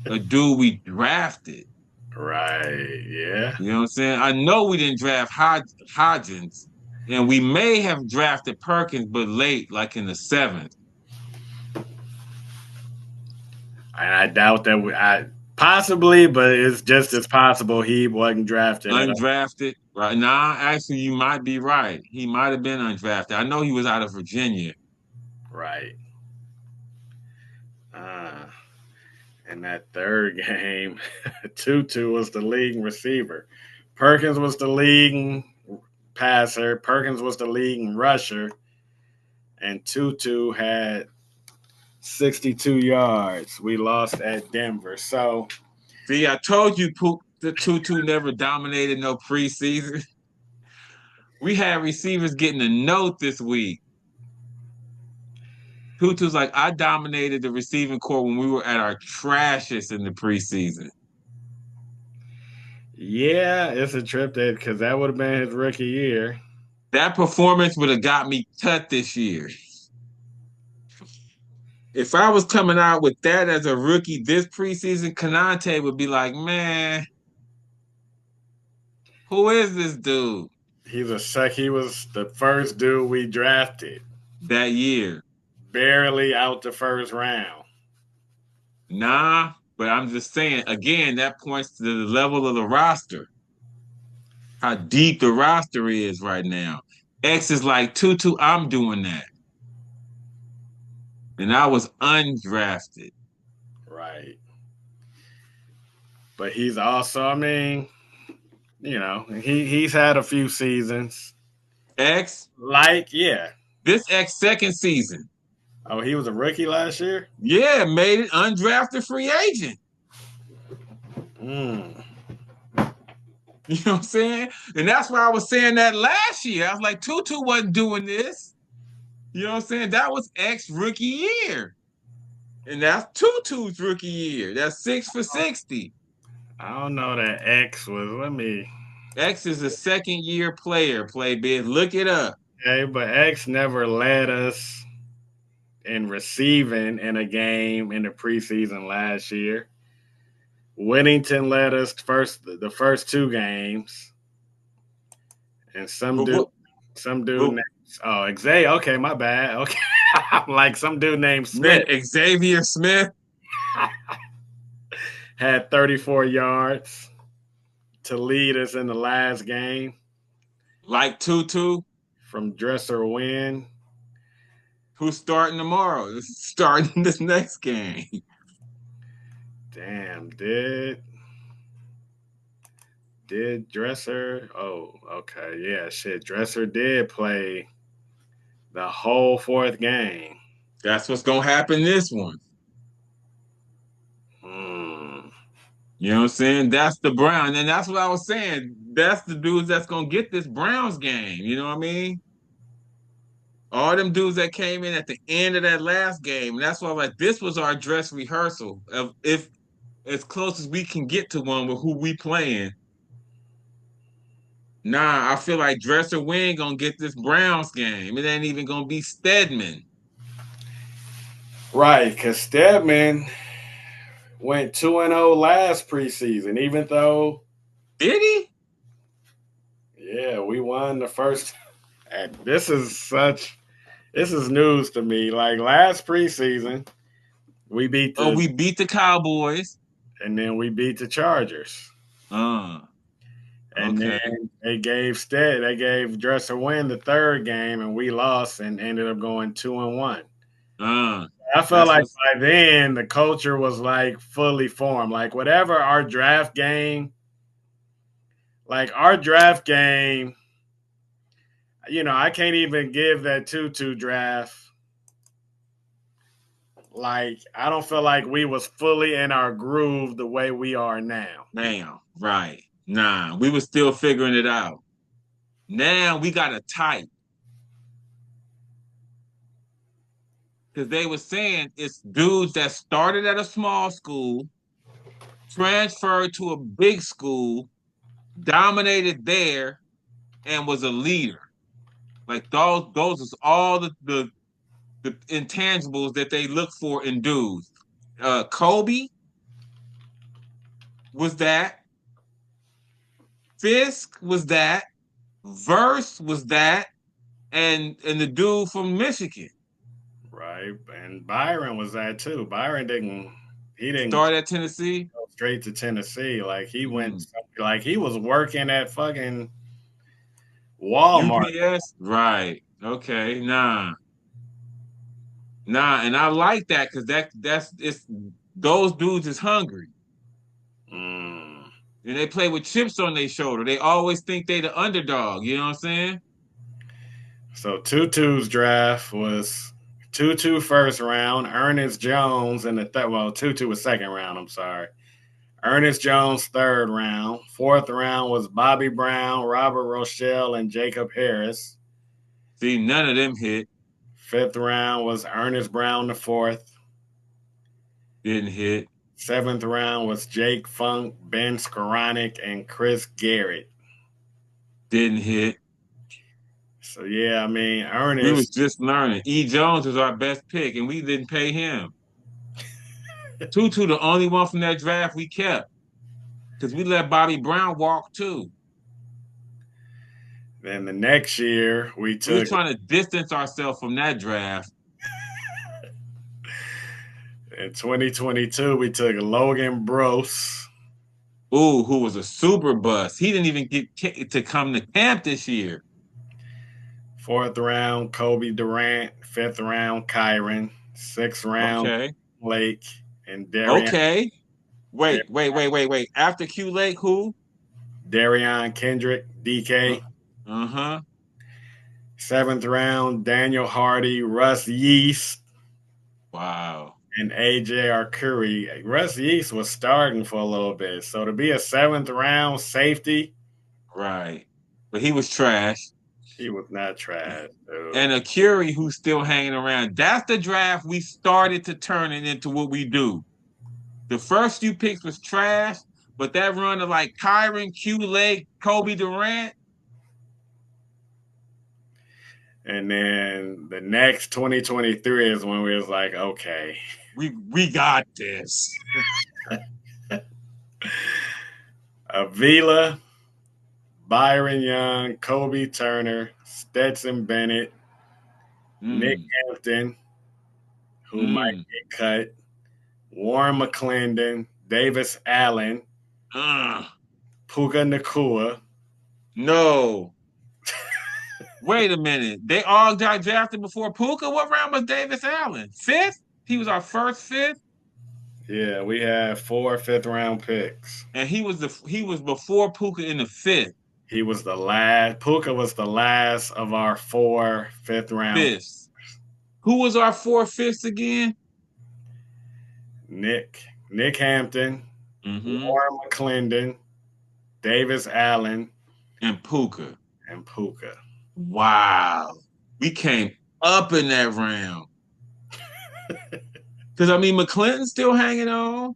a dude we drafted. Right. Yeah. You know what I'm saying? I know we didn't draft Hodgins, and we may have drafted Perkins, but late, like in the seventh. And I doubt that I possibly, but it's just as possible he wasn't drafted at all. Undrafted. Right. Nah, actually, you might be right. He might have been undrafted. I know he was out of Virginia. Right. Uh, in that third game, Tutu was the leading receiver. Perkins was the leading passer. Perkins was the leading rusher. And Tutu had 62 yards. We lost at Denver. So, See, I told you the Tutu never dominated no preseason. We had receivers getting a note this week. Tutu's like, I dominated the receiving corps when we were at our trashes in the preseason. Yeah, it's a trip because that would have been his rookie year. That performance would have got me cut this year. If I was coming out with that as a rookie this preseason, Kanante would be like, man, who is this dude He was the first dude we drafted, that year? barely out the first round. Nah, but I'm just saying, again, that points to the level of the roster, how deep the roster is right now. X is like, Tutu, I'm doing that. And I was undrafted. Right. But he's also, I mean, he's had a few seasons. X, Like, yeah. this X second season. Oh, he was a rookie last year? Yeah, made it undrafted free agent. Mm. You know what I'm saying? And that's why I was saying that last year. I was like, Tutu wasn't doing this. You know what I'm saying? That was X rookie year. And that's Tutu's rookie year. That's 6 for 60. I don't know that X was. Let me. X is a second year player, play bid. Look it up. Okay, but X never led us in receiving in a game in the preseason last year. Whittington led us the first two games, and But what, some dude but named Xavier. Okay, my bad. Okay, like some dude named man, Smith Xavier Smith, had 34 yards to lead us in the last game like Tutu, from Dresser win. who's starting tomorrow, starting this next game. Damn, did Dresser? Oh, okay, yeah, shit. Dresser did play the whole fourth game. That's what's gonna happen this one. Hmm. You know what I'm saying? That's the Brown. And that's what I was saying. That's the dudes that's gonna get this Browns game. You know what I mean? All them dudes that came in at the end of that last game. And that's why like this was our dress rehearsal of if as close as we can get to one with who we playing. Nah, I feel like Dresser Wing gonna get this Browns game. It ain't even gonna be Stedman. Right, because Stedman went 2-0 last preseason, even though, Did he? yeah, we won the first. And this is news to me. Like last preseason, we beat Oh, the we beat the Cowboys. and then we beat the Chargers. Uh, And okay. then they gave Dresser win the third game, and we lost and ended up going 2-1. Uh, I felt that's like what's by then the culture was like fully formed. Like whatever our draft game, like our draft game, I can't even give that 2-2 draft. Like I don't feel like we was fully in our groove the way we are now. now, right. Nah, we were still figuring it out. Now we got a type. Because they were saying it's dudes that started at a small school, transferred to a big school, dominated there, and was a leader. Like those is all the intangibles that they look for in dudes. Kobe was that. Fisk was that. Verse was that. And the dude from Michigan Right. And Byron was that too. Byron didn't he didn't started at Tennessee. go straight to Tennessee. Like he Mm. went like he was working at fucking Walmart. UPS, right? Okay, nah, and I like that because that's it's those dudes is hungry Mm. and they play with chips on their shoulder. They always think they the underdog. You know what I'm saying? So Tutu's draft was Tutu first round, Ernest Jones in the third. Well, Tutu was second round. I'm sorry. Ernest Jones third round. Fourth round was Bobby Brown, Robert Rochelle, and Jacob Harris. See, none of them hit, Fifth round was Ernest Brown the fourth. didn't hit. 7th round was Jake Funk, Ben Skoranek, and Chris Garrett. Didn't hit. So yeah, I mean We was Ernest. just learning. E. Jones was our best pick, and we didn't pay him. Tutu, the only one from that draft we kept, because we let Bobby Brown walk too. Then the next year we We were took trying to distance ourselves from that draft. in 2022 we took Logan Brose. Ooh, who was a super bust. He didn't even get to come to camp this year. 4th round Kobe Durant. 5th round Kyron. 6th round Okay. Lake and Darian Okay. Wait. After Q Lake, who? Kendrick, DK. Uh-huh. 7th round, Daniel Hardy, Russ Yeast, Wow. and AJ Arcuri. Russ Yeast was starting for a little bit. So to be a 7th round safety, Right. But he was trash. he was not trash, dude. And a Curie who's still hanging around. That's the draft we started to turn it into what we do. The first few picks was trash, but that run of like Kyron, Q Lake, Kobe Durant. And then the next 2023 is when we was like, okay. We got this. Avila, Byron Young, Kobe Turner, Stetson Bennett, Nick Hampton, who might get cut, Warren McClendon, Davis Allen, Puka Nakua. No. Wait a minute. They all got drafted before Puka. What round was Davis Allen? 5th? He was our first 5th? Yeah, we had 4 5th-round picks. And he was before Puka in the 5th. He was the last. Puka was the last of our 4 5th-round picks. Who was our 4 5ths again? Nick Hampton, Warren McClendon, Davis Allen, and Puka. Wow. We came up in that round. Because, I mean, McClinton's still hanging on.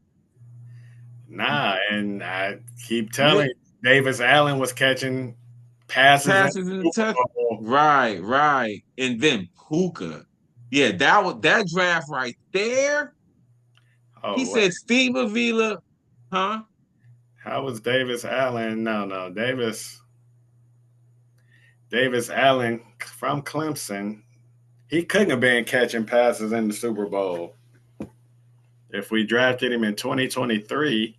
Nah, and I keep telling you, Davis Allen was catching passes in the touch. Right. And then Puka. Yeah, that draft right there. He said Steve Avila, huh? How was Davis Allen? No, Davis Allen from Clemson. He couldn't have been catching passes in the Super Bowl. If we drafted him in 2023,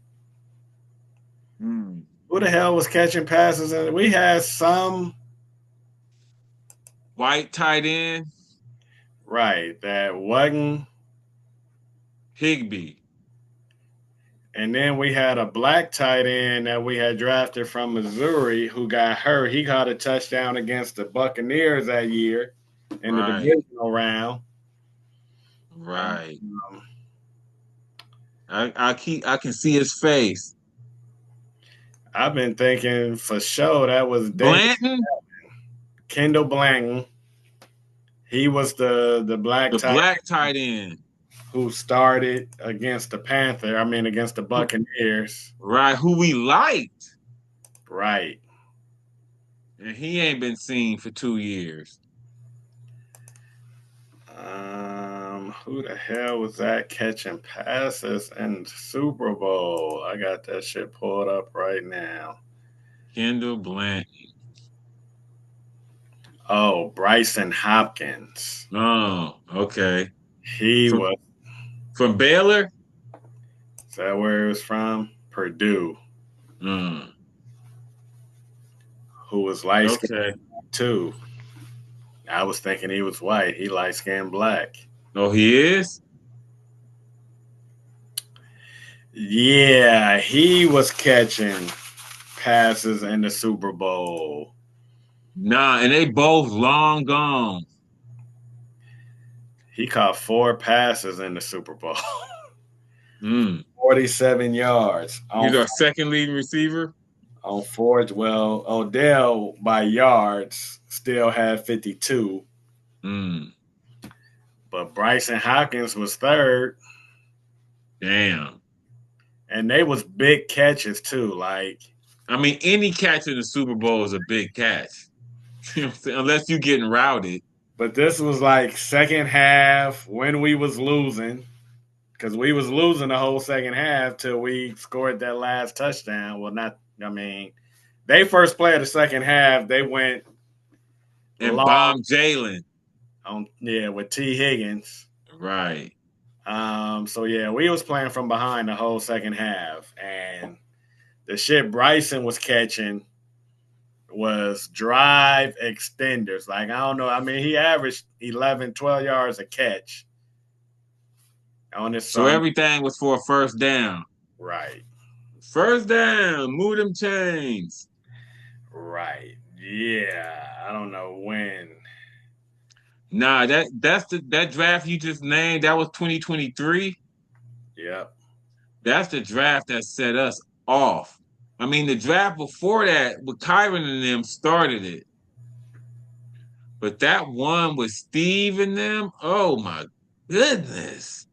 who the hell was catching passes? And we had some white tight end. Right, that wasn't Higbee. And then we had a black tight end that we had drafted from Missouri who got hurt. He caught a touchdown against the Buccaneers that year in the divisional round. Right. I can see his face. I've been thinking for sure that was Blanton. Kendall Blanton. He was the black tight end who started against the Buccaneers. Right, who we liked. Right. And he ain't been seen for 2 years. Who the hell was that catching passes in the Super Bowl? I got that shit pulled up right now. Kendall Blanton. Oh, Bryson Hopkins. Oh, okay. He was from Baylor? Is that where he was from? Purdue. Who was light-skinned too. I was thinking he was white. He light-skinned black. Oh, he is? Yeah, he was catching passes in the Super Bowl. Nah, and they both long gone. He caught 4 passes in the Super Bowl. 47 yards. He's our second leading receiver? On Forge, well, Odell, by yards, still had 52. But Bryson Hopkins was third. Damn. And they was big catches too. Like, I mean, any catch in the Super Bowl is a big catch. You know what I'm saying? Unless you're getting routed. but this was like second half when we was losing. Because we was losing the whole second half till we scored that last touchdown. Well, not, I mean, they first play of the second half. They went And long bomb Jalen. on, yeah, with T. Higgins. Right. So yeah, we was playing from behind the whole second half, and the shit Bryson was catching was drive extenders. Like, I don't know. I mean, he averaged 11, 12 yards a catch on his So son. everything was for a first down. Right. First down, move them chains. Right. Yeah. I don't know when. Nah, that draft you just named, that was 2023. Yep. That's the draft that set us off. I mean, the draft before that with Kyron and them started it. But that one with Steve and them, oh my goodness.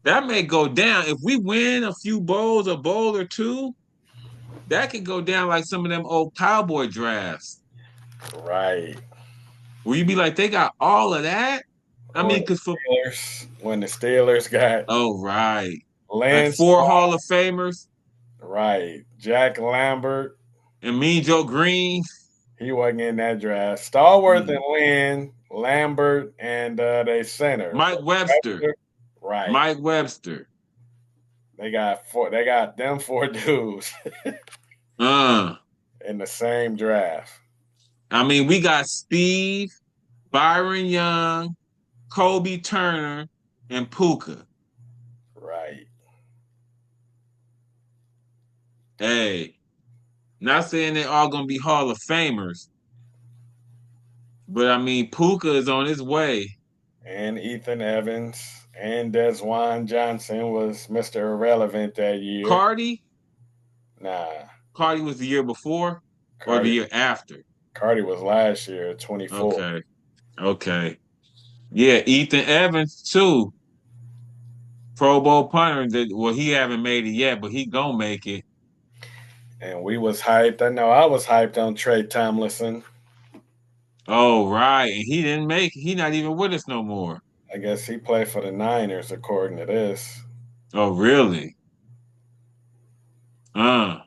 That may go down. If we win a few bowls, a bowl or two, that could go down like some of them old cowboy drafts. Right. Where you be like, they got all of that? I Or mean, the because for Steelers, when the Steelers got oh right. Like Lynch, four Hall of Famers right, Jack Lambert, and Mean Joe Green. he wasn't in that draft. Stallworth Mm. and Lynn, Lambert, and they center. Mike Webster. Right. Mike Webster. They got four. They got them four dudes Uh, in the same draft. I mean, we got Steve, Byron Young, Kobe Turner, and Puka. Right. Hey, not saying they all gonna be Hall of Famers, but I mean Puka is on his way. And Ethan Evans and Desjuan Johnson was Mr. Irrelevant that year. Cardi, Nah, Cardi was the year before or the Cardi year after. Cardi was last year, 24. Okay, okay, yeah, Ethan Evans too. Pro Bowl punter. That well, he haven't made it yet, but he gonna make it. And we was hyped. I know I was hyped on Trey Tomlinson. Oh right, and he didn't make it. He not even with us no more. I guess he played for the Niners, according to this. Oh really? Uh.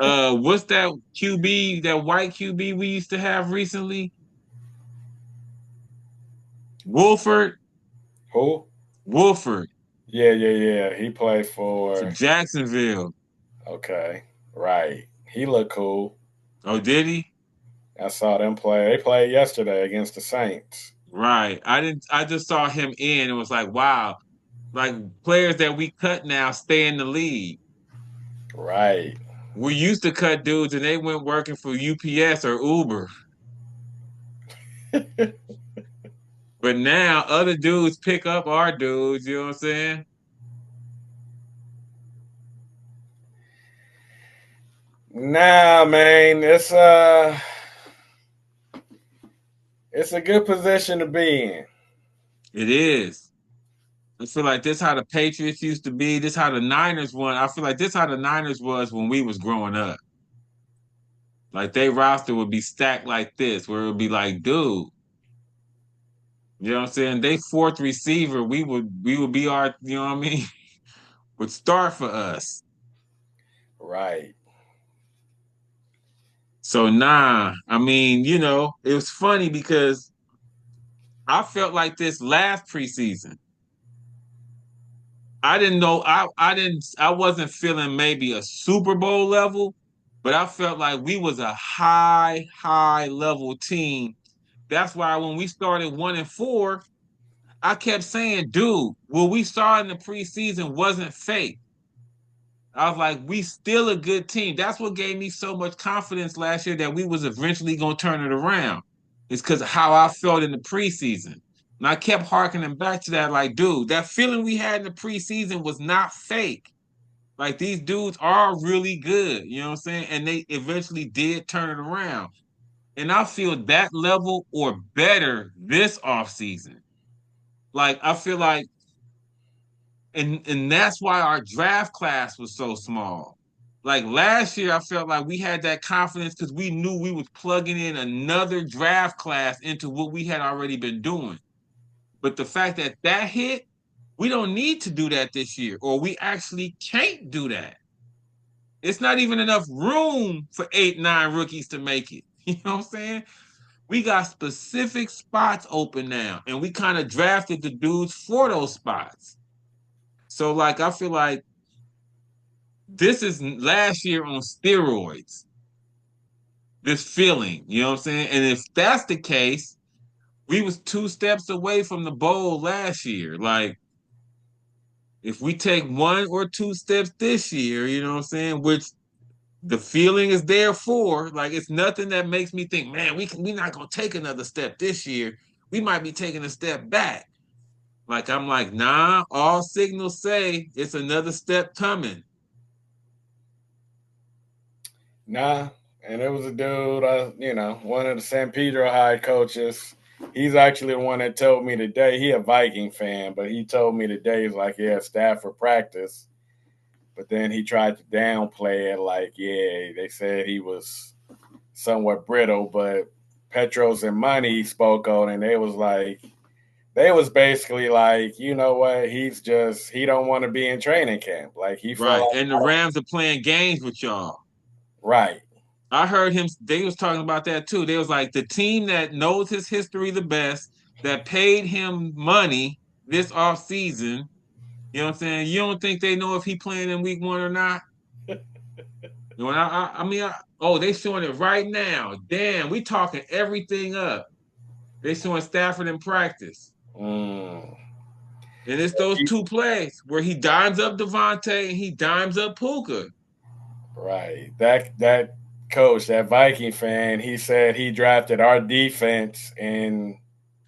What's that QB, that white QB we used to have recently? Wolford? Who? Wolford Yeah, yeah, yeah. He played for for. Jacksonville. Okay, right. He looked cool. Oh, did he? I saw them play. They played yesterday against the Saints. Right. I didn't I just saw him in and was like, wow, like players that we cut now stay in the league. Right. We used to cut dudes and they went working for UPS or Uber. But now other dudes pick up our dudes, you know what I'm saying? Nah, man. It's a good position to be in. It is. I feel like this how the Patriots used to be. This how the Niners won. I feel like this how the Niners was when we was growing up. Like they roster would be stacked like this, where it would be like, dude, you know what I'm saying? They fourth receiver, we would be our, you know what I mean? Would start for us. Right. So nah, I mean, it was funny because I felt like this last preseason. I didn't know I wasn't feeling maybe a Super Bowl level, but I felt like we was a high level team. That's why when we started 1-4, I kept saying, dude, when we started in the preseason wasn't fake. I was like, we still a good team. That's what gave me so much confidence last year that we was eventually gonna turn it around. It's because of how I felt in the preseason. And I kept harkening back to that, like, dude, that feeling we had in the preseason was not fake. Like these dudes are really good, you know what I'm saying? And they eventually did turn it around. And I feel that level or better this offseason. Like I feel like and that's why our draft class was so small. Like last year, I felt like we had that confidence because we knew we was plugging in another draft class into what we had already been doing. But the fact that that hit, we don't need to do that this year, or we actually can't do that. It's not even enough room for 8, 9 rookies to make it. You know what I'm saying? We got specific spots open now, and we kind of drafted the dudes for those spots. So, like, I feel like this is last year on steroids. This feeling, you know what I'm saying? And if that's the case, we was 2 steps away from the bowl last year. Like, if we take 1 or 2 steps this year, you know what I'm saying, which the feeling is there for, like it's nothing that makes me think, man, we're not gonna take another step this year. We might be taking a step back. Like I'm like, nah, all signals say it's another step coming. Nah, and it was a dude, one of the San Pedro High coaches. He's actually the one that told me today. He a Viking fan, but he told me today he's like, yeah, Stafford practice. But then he tried to downplay it, like, yeah, they said he was somewhat brittle, but Petros and Money spoke on, and they was basically like, you know what, he don't want to be in training camp. Like he felt Right. like, And the Rams are playing games with y'all. right. I heard him, they was talking about that too. They was like the team that knows his history the best, that paid him money this off season. You know what I'm saying? You don't think they know if he playing in week 1 or not? You know, oh, they showing it right now. Damn, we talking everything up. They showing Stafford in practice. Mm. And it's those 2 plays where he dimes up Devontae and he dimes up Puka. Right. That coach, that Viking fan, he said he drafted our defense in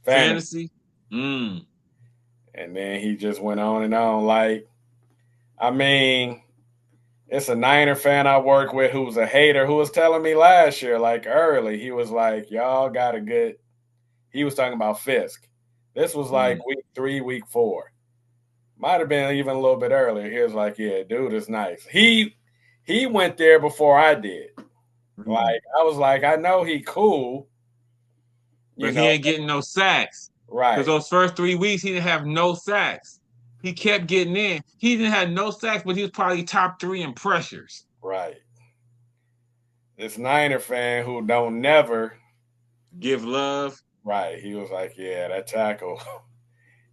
fantasy. Fantasy. Mm. And then he just went on and on. Like, I mean, it's a Niner fan I work with who's a hater who was telling me last year, like early, he was like, y'all got a good, he was talking about Fisk. This was like Mm. week 3, week 4. Might have been even a little bit earlier. He was like, yeah, dude is nice. He went there before I did. Mm. Like, I was like, I know he cool, you But he know, ain't getting no sacks. Because right, those first 3 weeks, he didn't have no sacks. He kept getting in. He didn't have no sacks, but he was probably top 3 in pressures. right. This Niner fan who don't never, Give love. right. He was like, yeah, that tackle,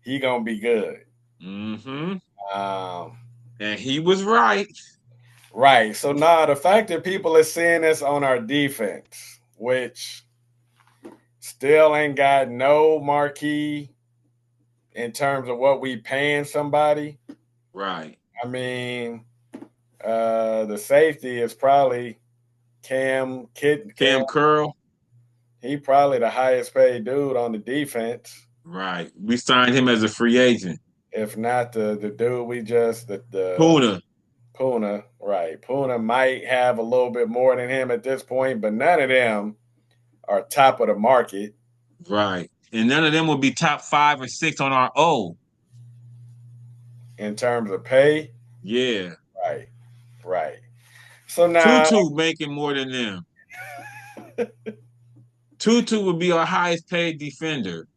he gonna be good. Mm-hmm. Um, And he was right. right. So now the fact that people are seeing this on our defense, which still ain't got no marquee in terms of what we paying somebody. Right. I mean, the safety is probably Cam. Cam Curl. He probably the highest paid dude on the defense. Right. We signed him as a free agent. If not the dude we just the Puna. Puna, right? Puna might have a little bit more than him at this point, but none of them are top of the market Right. And none of them will be top 5 or 6 on our O. in terms of pay. Yeah. Right, right. So now, Tutu making more than them. Tutu would be our highest paid defender.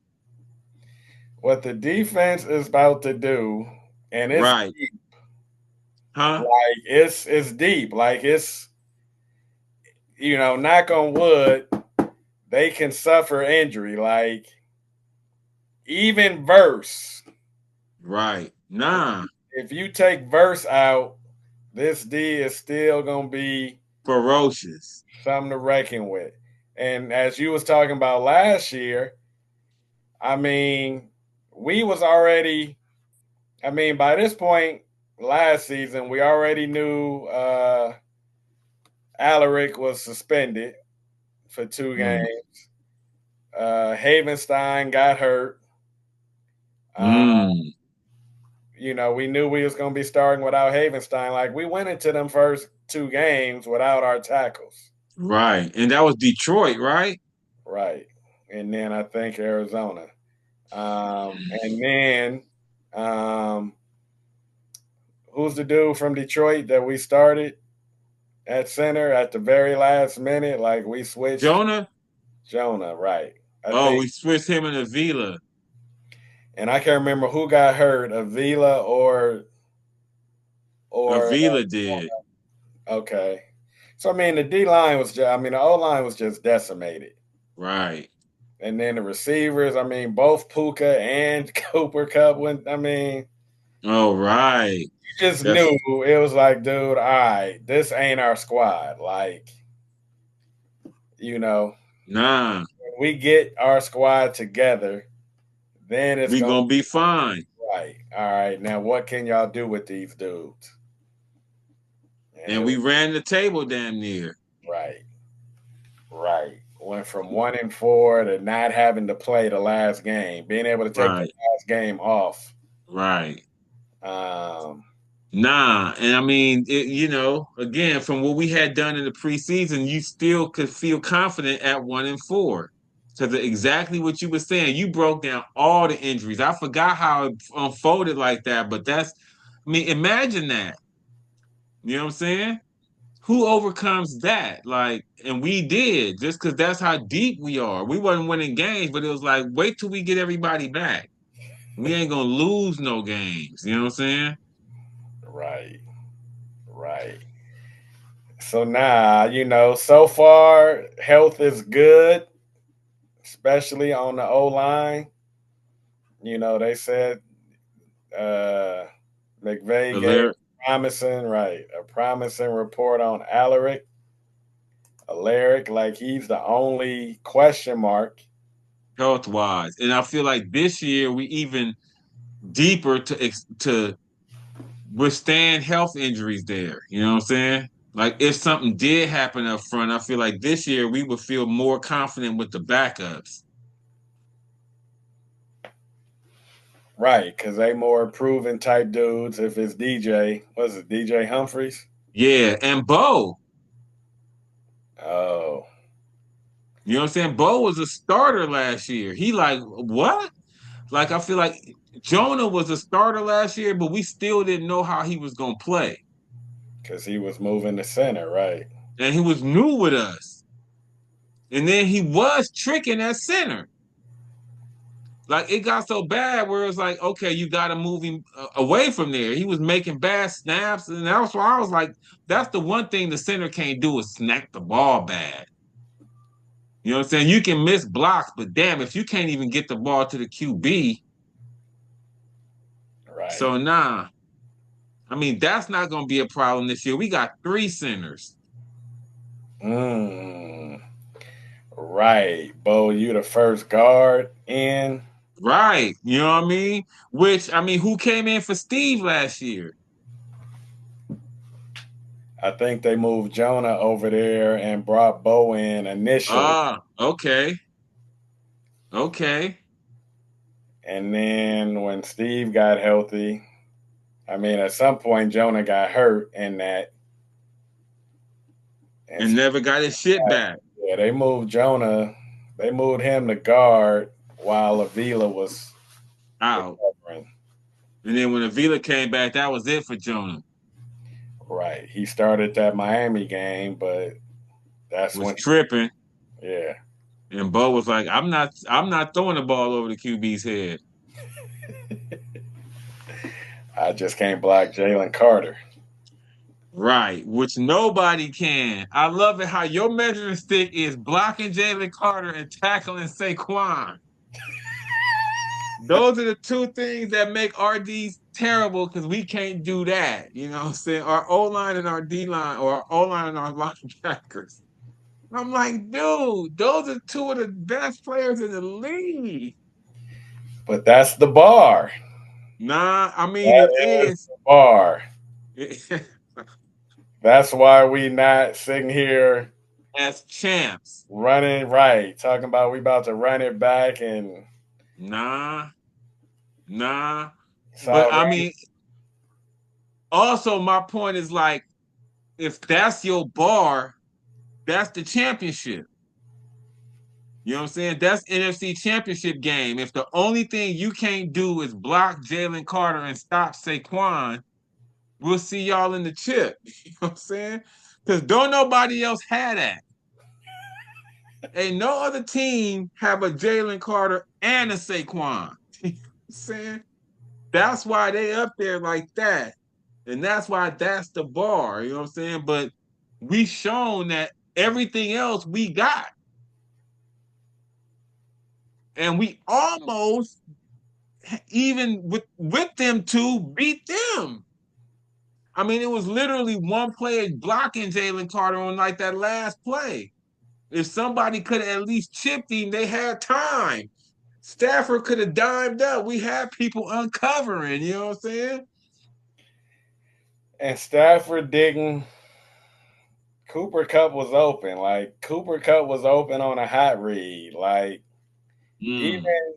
what the defense is about to do, and it's Right. Huh? like it's deep. Like it's knock on wood, they can suffer injury. Like even Verse, Right. Nah. if you take Verse out, this D is still gonna be Ferocious. something to reckon with. And as you was talking about last year, I mean, we was already. I mean, by this point last season, we already knew Alaric was suspended for 2 games. Mm. Havenstein got hurt. Uh, Mm. we knew we was going to be starting without Havenstein. Like we went into them first 2 games without our tackles. Right. And that was Detroit, right? Right. And then I think Arizona. And then who's the dude from Detroit that we started at center at the very last minute? Like we switched Jonah. Jonah, right? I Oh, think, we switched him and Avila. and I can't remember who got hurt, Avila or Avila did. okay. So I mean, the D line was just, I mean, the O line was just decimated, Right. and then the receivers. I mean, both Puka and Cooper Cup went. I mean, Oh, right. you just That's knew it was like, dude, all right, this ain't our squad. Like, you know, nah. when we get our squad together, then it's We gonna gonna be fine. be right. All right, now what can y'all do with these dudes? And And it we was ran the table damn near. right, right. Went from 1-4 to not having to play the last game, being able to take the Right. last game off. Right. Um, Nah, and I mean, again, from what we had done in the preseason, you still could feel confident at 1-4. Because exactly what you were saying, you broke down all the injuries. I forgot how it unfolded like that, but I mean, imagine that. You know what I'm saying? Who overcomes that? Like, and we did, just because that's how deep we are. We wasn't winning games, but it was like, wait till we get everybody back. We ain't gonna lose no games. You know what I'm saying? right, right. So now, so far health is good, especially on the O line. They said uh, McVay gave Alert, a promising report on Alaric, like he's the only question mark. health wise, and I feel like this year we even deeper to withstand health injuries there. You know what I'm saying? Like if something did happen up front, I feel like this year we would feel more confident with the backups. Right, because they more proven type dudes. If it's DJ Humphreys? Yeah, and Bo. Oh, You know what I'm saying? Bo was a starter last year. He like what? Like I feel like Jonah was a starter last year, but we still didn't know how he was gonna play. because he was moving to center, right? And he was new with us. And then he was tricking at center. Like it got so bad where it's like, okay, you got to move him away from there. He was making bad snaps, and that's why I was like, that's the one thing the center can't do is snap the ball bad. You know what I'm saying? You can miss blocks, but damn, if you can't even get the ball to the QB, Right. so nah. I mean, that's not going to be a problem this year. We got 3 centers. Mm, right. Bo, you the first guard in. Right. You know what I mean? Which, I mean, who came in for Steve last year? I think they moved Jonah over there and brought Bo in initially. Ah, okay. Okay. And then when Steve got healthy, I mean, at some point, Jonah got hurt in that. And And never got his shit back. yeah, they moved Jonah. They moved him to guard while Avila was Out. recovering. And then when Avila came back, that was it for Jonah. Right. He started that Miami game, but that's Was when, tripping. yeah. And Bo was like, I'm not throwing the ball over the QB's head. I just can't block Jalen Carter. Right, which nobody can. I love it how your measuring stick is blocking Jalen Carter and tackling Saquon. Those are the two things that make RDs terrible because we can't do that. You know what I'm saying? Our O line and our D line, or our O line and our linebackers. I'm like, dude, those are two of the best players in the league. But that's the bar. Nah, I mean That it is is. the bar. That's why we not sitting here As champs. running right, talking about we about to run it back and Nah, nah. it's But I already mean, also my point is like, if that's your bar, that's the championship. You know what I'm saying? That's NFC championship game. If the only thing you can't do is block Jalen Carter and stop Saquon, we'll see y'all in the chip. You know what I'm saying? Because don't nobody else have that. Ain't no other team have a Jalen Carter and a Saquon. You know what I'm saying? That's why they up there like that. And that's why that's the bar. You know what I'm saying? But we shown that everything else we got. And we almost even with them two beat them. I mean, it was literally one player blocking Jalen Carter on like that last play. If somebody could have at least chipped him, they had time. Stafford could have dimed up. We had people uncovering, you know what I'm saying? And Stafford didn't. Cooper Cup was open. Like Cooper Cup was open on a hot read. Like Mm, even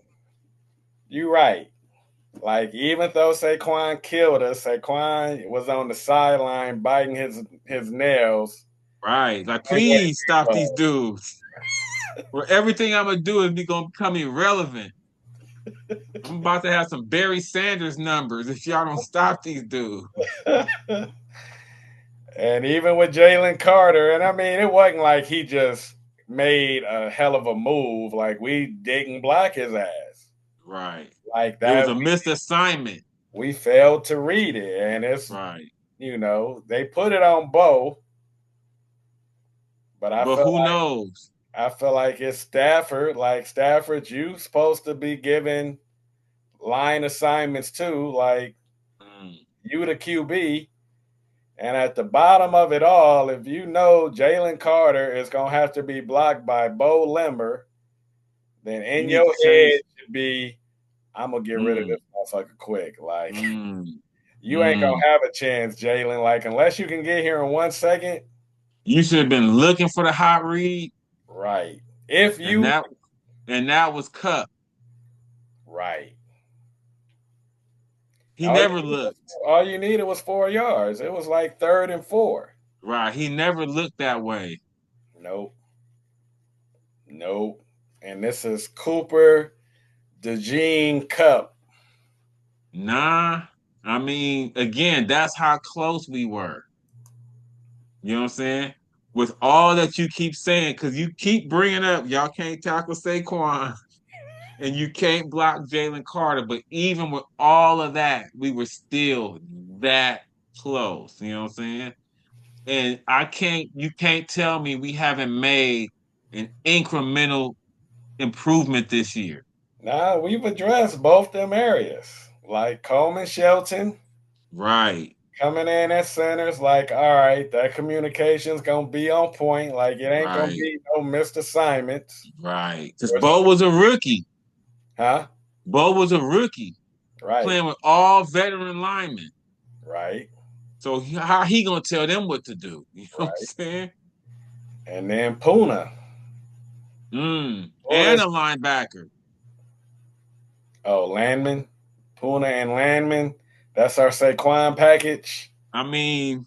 you right. Like even though Saquon killed us, Saquon was on the sideline biting his nails. right. Like, And what please stop he these was. dudes. Or everything I'm gonna do is gonna become irrelevant. I'm about to have some Barry Sanders numbers if y'all don't stop these dudes. And even with Jalen Carter, and I mean, it wasn't like he just made a hell of a move. Like we didn't block his ass. Right. Like It was that, a missed assignment. we failed to read it, and it's Right. they put it on Bo, but But who knows? I feel like it's Stafford. Like Stafford, you supposed to be giving line assignments too. Like Mm, you the QB, and at the bottom of it all, if you know Jalen Carter is gonna have to be blocked by Bo Limber, then you in need your to head change. should be, I'm gonna get rid of Mm, this motherfucker quick. Like mm, you ain't mm. gonna have a chance, Jalen. Like unless you can get here in 1 second, You should have been looking for the hot read, right? If and you that was Cup. right, He never looked. all you needed was 4 yards. It was like 3rd and 4. Right. He never looked that way. Nope, nope. And this is Cooper DeJean Cup. Nah. I mean, again, that's how close we were. You know what I'm saying? With all that you keep saying, because you keep bringing up, y'all can't tackle Saquon and you can't block Jalen Carter. But even with all of that, we were still that close. You know what I'm saying? And you can't tell me we haven't made an incremental improvement this year. Now we've addressed both them areas. Like Coleman Shelton Right, coming in at centers, like, all right, that communication's gonna be on point. Like it ain't gonna right, be no missed assignments. right. Because Bo was a rookie. Huh? Bo was a rookie Right, playing with all veteran linemen. right, So how he gonna tell them what to do? You know what I'm right. saying? And then Puna. And Puna's a linebacker. Landman. Puna and Landman. That's our Saquon package. I mean,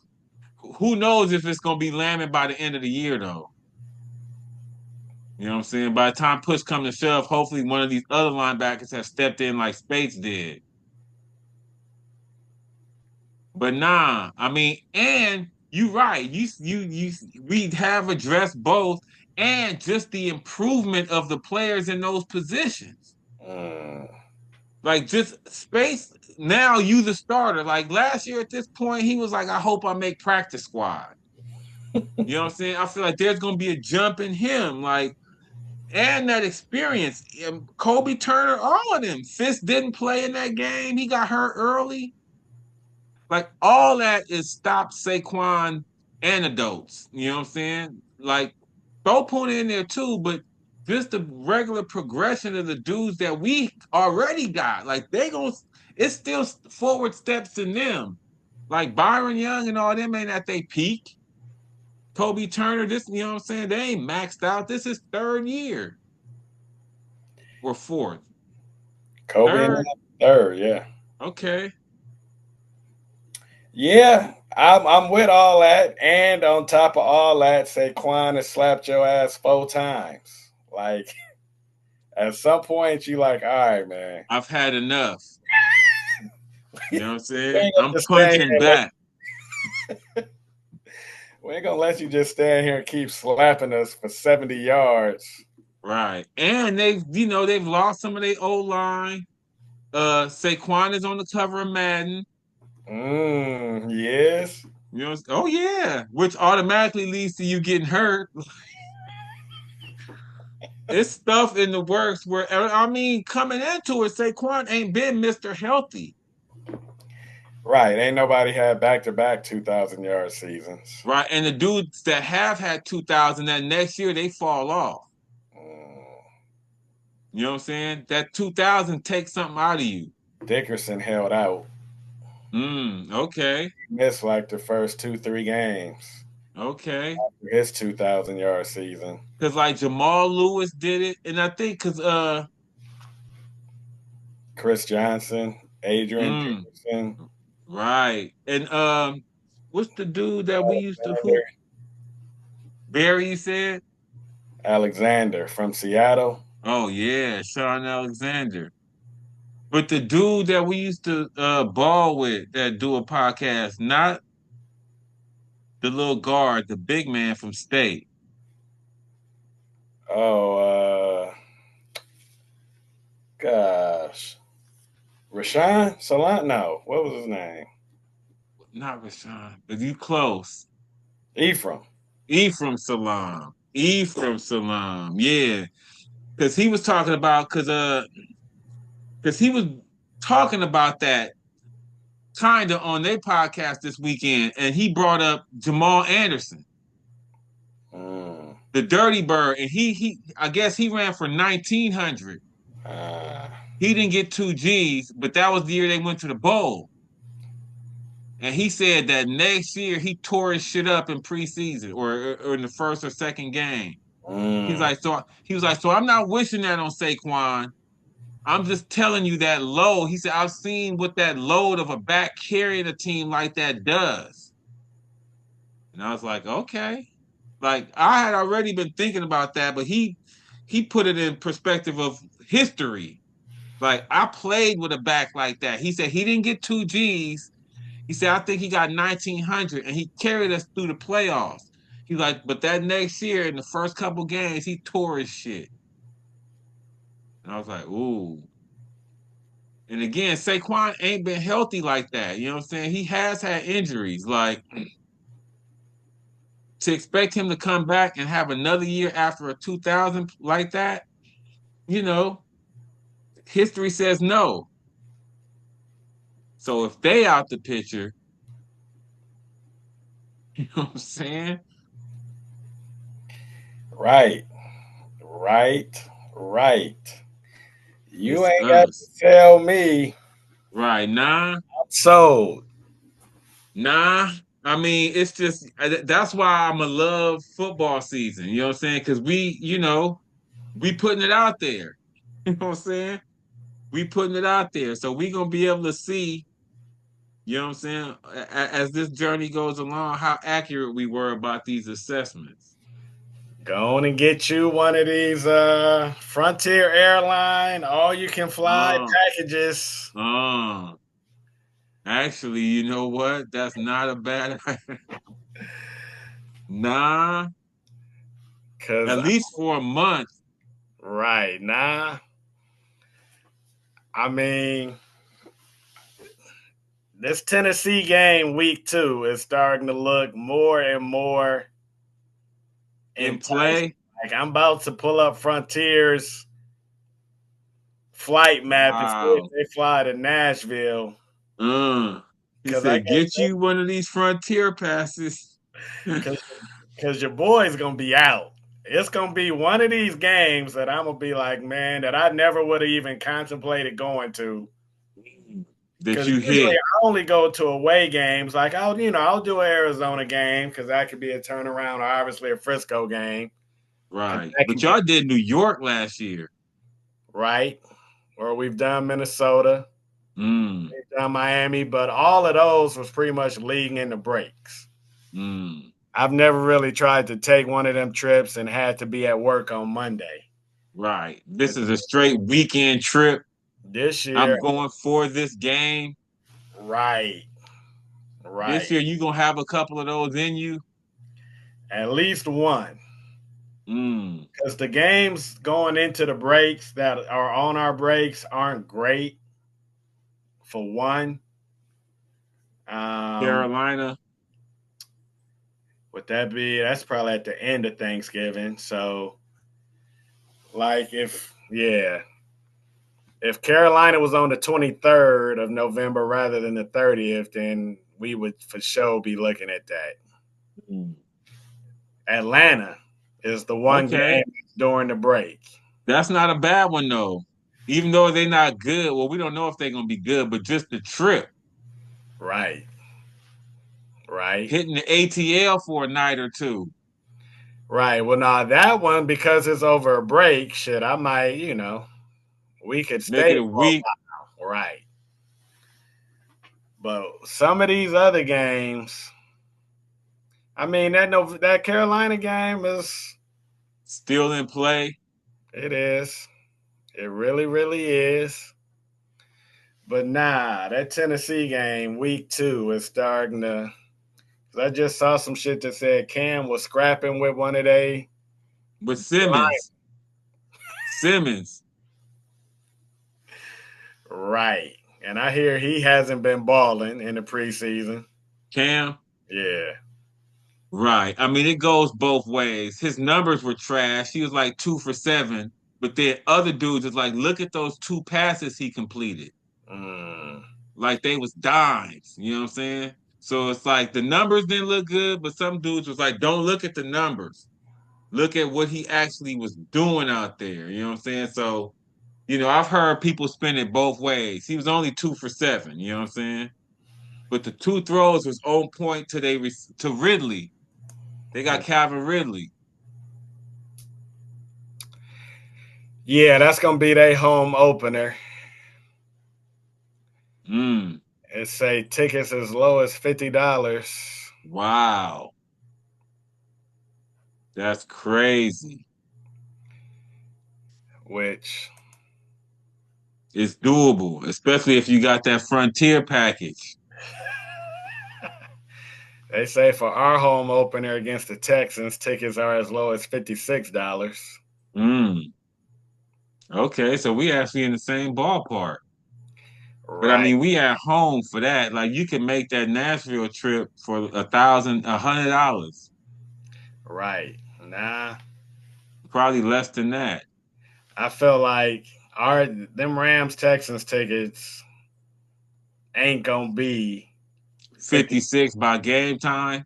who knows if it's gonna be Lamb by the end of the year though? You know what I'm saying? By the time push comes to shove, hopefully one of these other linebackers have stepped in like Spates did. But nah, I mean, and you right. We have addressed both and just the improvement of the players in those positions. Mm. Like just space now you the starter. Like last year at this point, he was like, I hope I make practice squad. You know what I'm saying? I feel like there's gonna be a jump in him. Like, and that experience. Kobe Turner, all of them. Fist didn't play in that game. He got hurt early. Like all that is stop Saquon antidotes. You know what I'm saying? Like throw Puna in there too, but just the regular progression of the dudes that we already got. Like they gonna it's still forward steps in them. Like Byron Young and all them ain't at their peak. Kobe Turner, this, you know what I'm saying? They ain't maxed out. This is third year or fourth. Kobe in Third. the third, yeah. Okay. Yeah, I'm with all that, and on top of all that, Saquon has slapped your ass 4 times. Like at some point, you like, all right, man, I've had enough. You know what I'm you saying? ain't I'm have to stand punching here. back. We ain't gonna let you just stand here and keep slapping us for 70 yards. Right. And they've lost some of their old line. Saquon is on the cover of Madden. Yes. You know, oh yeah, which automatically leads to you getting hurt. It's stuff in the works where I mean, coming into it, Saquon ain't been Mr. Healthy. Right. Ain't nobody had back-to-back 2,000-yard seasons. Right. And the dudes that have had 2,000 that next year they fall off. Mm. You know what I'm saying? That 2,000 takes something out of you. Dickerson held out. Okay. He missed like the first 2-3 games. Okay. After his 2,000-yard season. Because like Jamal Lewis did it. And I think because Chris Johnson, Adrian Peterson. right. And what's the dude that we used to hoop? Barry, you said? Alexander from Seattle. Oh yeah, Sean Alexander. But the dude that we used to ball with that do a podcast, not the little guard, the big man from State. Oh, gosh. Rashawn Salant? No. What was his name? Not Rashawn, but you close. Ephraim. Ephraim Salam. Yeah. Cause he was talking about because he was talking about that kinda on their podcast this weekend, and he brought up Jamal Anderson. The Dirty Bird, and he I guess he ran for 1,900. He didn't get 2 Gs, but that was the year they went to the bowl. And he said that next year he tore his shit up in preseason or in the first or second game. So I'm not wishing that on Saquon. I'm just telling you that load. He said, I've seen what that load of a back carrying a team like that does. And I was like, okay. Like I had already been thinking about that, but he put it in perspective of history. Like I played with a back like that. He said he didn't get 2 Gs. He said I think he got 1,900, and he carried us through the playoffs. He's like, but that next year in the first couple games, he tore his shit. And I was like, ooh. And again, Saquon ain't been healthy like that. You know what I'm saying? He has had injuries. Like to expect him to come back and have another year after a 2,000 like that, you know, history says no. So if they out the picture, you know what I'm saying? Right. Right. You It's ain't got to us. tell me. Right. Nah. I'm sold. Nah. I mean, it's just that's why I'm a love football season. You know what I'm saying? Because we putting it out there. You know what I'm saying? We putting it out there. So we gonna be able to see, you know what I'm saying, as this journey goes along, how accurate we were about these assessments. Go on and get you one of these Frontier Airline all you can fly Oh, packages. oh. Actually, you know what? That's not a bad nah. Cause At least for a month. right now, I mean, this Tennessee game week 2 is starting to look more and more In enticing. play. Like I'm about to pull up Frontier's flight map and see if Wow. they fly to Nashville. He Cause I said, get guess you one of these frontier passes. because your boy's gonna be out. It's gonna be one of these games that I'm gonna be like, man, that I never would have even contemplated going to. That Because you usually hit. I only go to away games. Like I'll do an Arizona game because that could be a turnaround, or obviously a Frisco game because Right. that But can get y'all did New York last year. right. Or we've done Minnesota, Mm, we've done Miami, but all of those was pretty much leading into breaks. mm. I've never really tried to take one of them trips and had to be at work on Monday. Right. This is a straight weekend trip. This I'm year, going for this game. right, Right. This year you gonna have a couple of those in you. At least one. Mm. Because the games going into the breaks that are on our breaks aren't great, for one. Um, Carolina. would that be? That's probably at the end of Thanksgiving. So, like, if Carolina was on the 23rd of November rather than the 30th, then we would for sure be looking at that. Mm. Atlanta is the one Okay. game during the break. That's not a bad one though. Even though they're not good, well, we don't know if they're gonna be good, but just the trip, Right. Right. hitting the ATL for a night or two, Right. Well, now that one, because it's over a break, shit, I might, we could make stay it a for a week. while. Right. But some of these other games, I mean, that Carolina game is, Still in play. it is. It really, really is. But nah, that Tennessee game, week 2, is starting to. 'Cause I just saw some shit that said Cam was scrapping with one of they But line. Simmons, Right. And I hear he hasn't been balling in the preseason. Cam, Yeah. right. I mean, it goes both ways. His numbers were trash. He was like 2 for 7. But then other dudes is like, look at those 2 passes he completed. Mm, Like they was dimes. You know what I'm saying? So it's like the numbers didn't look good, but some dudes was like, don't look at the numbers. Look at what he actually was doing out there. You know what I'm saying? So, I've heard people spin it both ways. He was only 2 for 7. You know what I'm saying? But the two throws was on point to Ridley. They got mm. Calvin Ridley. Yeah, that's gonna be their home opener. Mm, It say tickets as low as $50, wow, that's crazy. which It's doable, especially if you got that Frontier package. they say for our home opener against the Texans, tickets are as low as $56. Mm, okay, so we actually in the same ballpark. But I Right, mean, we at home for that. Like you can make that Nashville trip for $1,100, right. Nah, probably less than that. I feel like our them Rams Texans tickets ain't gonna be 50, 56 by game time.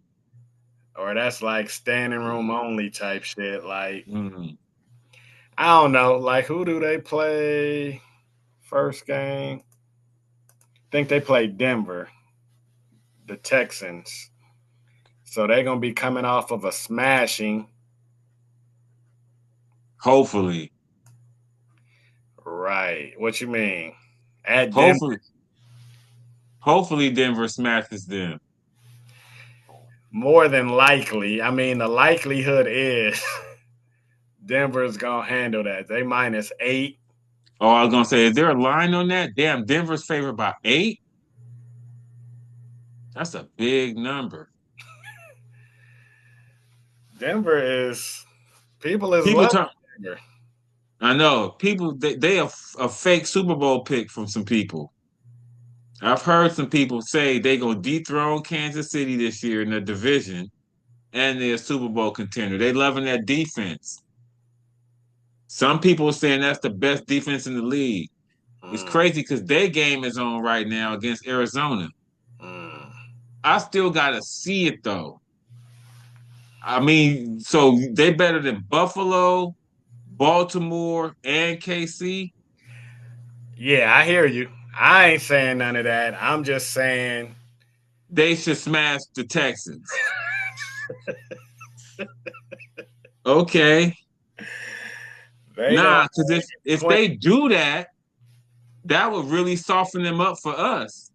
or that's like standing room only type shit. Like, Mm. I don't know. Like, who do they play first game? I think they play Denver, the Texans. So they're gonna be coming off of a smashing. Hopefully, Right. What you mean? At Denver? hopefully, hopefully Denver smashes them. More than likely. I mean, the likelihood is Denver's gonna handle that. They -8. Oh, I was gonna say, is there a line on that? Damn, Denver's favored by 8. That's a big number. Denver is people is People loving talk. Denver. I know people. They a fake Super Bowl pick from some people. I've heard some people say they gonna dethrone Kansas City this year in the division, and they're a Super Bowl contender. They loving that defense. Some people are saying that's the best defense in the league. It's Mm, crazy because their game is on right now against Arizona. mm. I still gotta see it though. I mean, so they better than Buffalo, Baltimore, and KC. Yeah, I hear you. I ain't saying none of that. I'm just saying They should smash the Texans. Okay, they gonna nah, because if Quinn. they do that, that would really soften them up for us.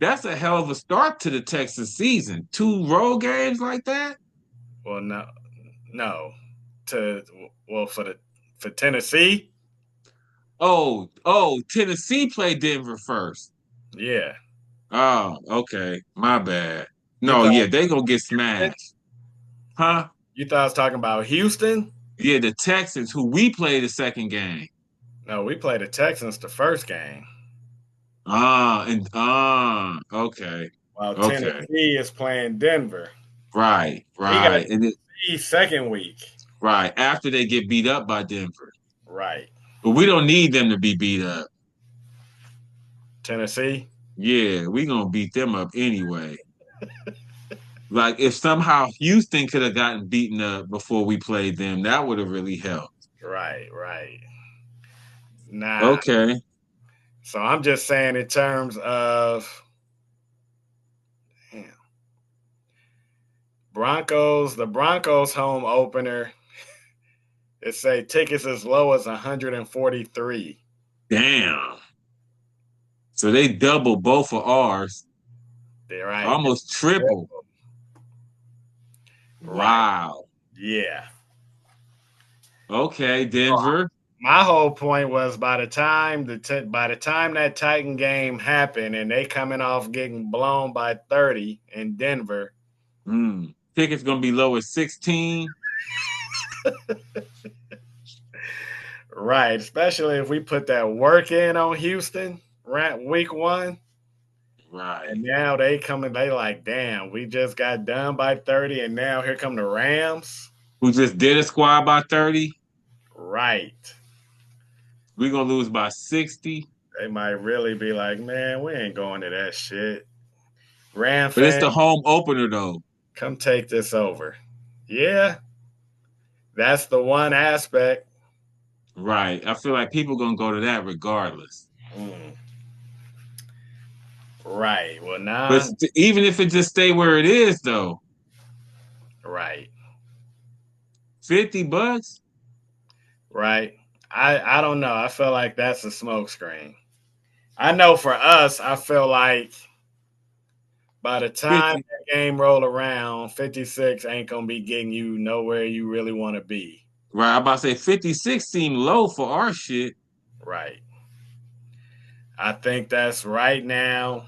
That's a hell of a start to the Texas season. 2 road games like that. Well, no, no. To well for Tennessee, Oh, Tennessee played Denver first. yeah. Oh, okay. My bad. You No, thought yeah, they gonna get smashed. Huh? you thought I was talking about Houston? Yeah, the Texans, who we play the second game. No, we played the Texans the first game. Okay. While Okay. Tennessee is playing Denver. Right, We got right. And it, the second week. right. After they get beat up by Denver. Right. But we don't need them to be beat up. Tennessee. Yeah, we gonna beat them up anyway. Like if somehow Houston could have gotten beaten up before we played them, that would have really helped. Right, right. Nah. Okay. So I'm just saying in terms of damn, the Broncos home opener, it say tickets as low as 143. Damn. So they double both of ours, They're right. almost triple. Right. Wow. Yeah. Okay, Denver. My whole point was by the time that Titan game happened and they coming off getting blown by 30 in Denver. Tickets gonna be low as 16. Right, especially if we put that work in on Houston right week 1. Right. And now they like, damn, we just got done by 30 and now here come the Rams. Who just did a squad by 30? Right. We're gonna lose by 60. They might really be like, man, we ain't going to that shit. Ram But it's fans, the home opener though. come take this over. Yeah, that's the one aspect. Right. I feel like people gonna go to that regardless. Mm, right. Well, But nah. even if it just stay where it is though, Right. $50. Right. I don't know. I feel like that's a smokescreen. I know for us, I feel like by the time 50. that game roll around, 56 ain't gonna be getting you nowhere you really want to be. Right. I'm about to say 56 seem low for our shit. Right. I think that's right now.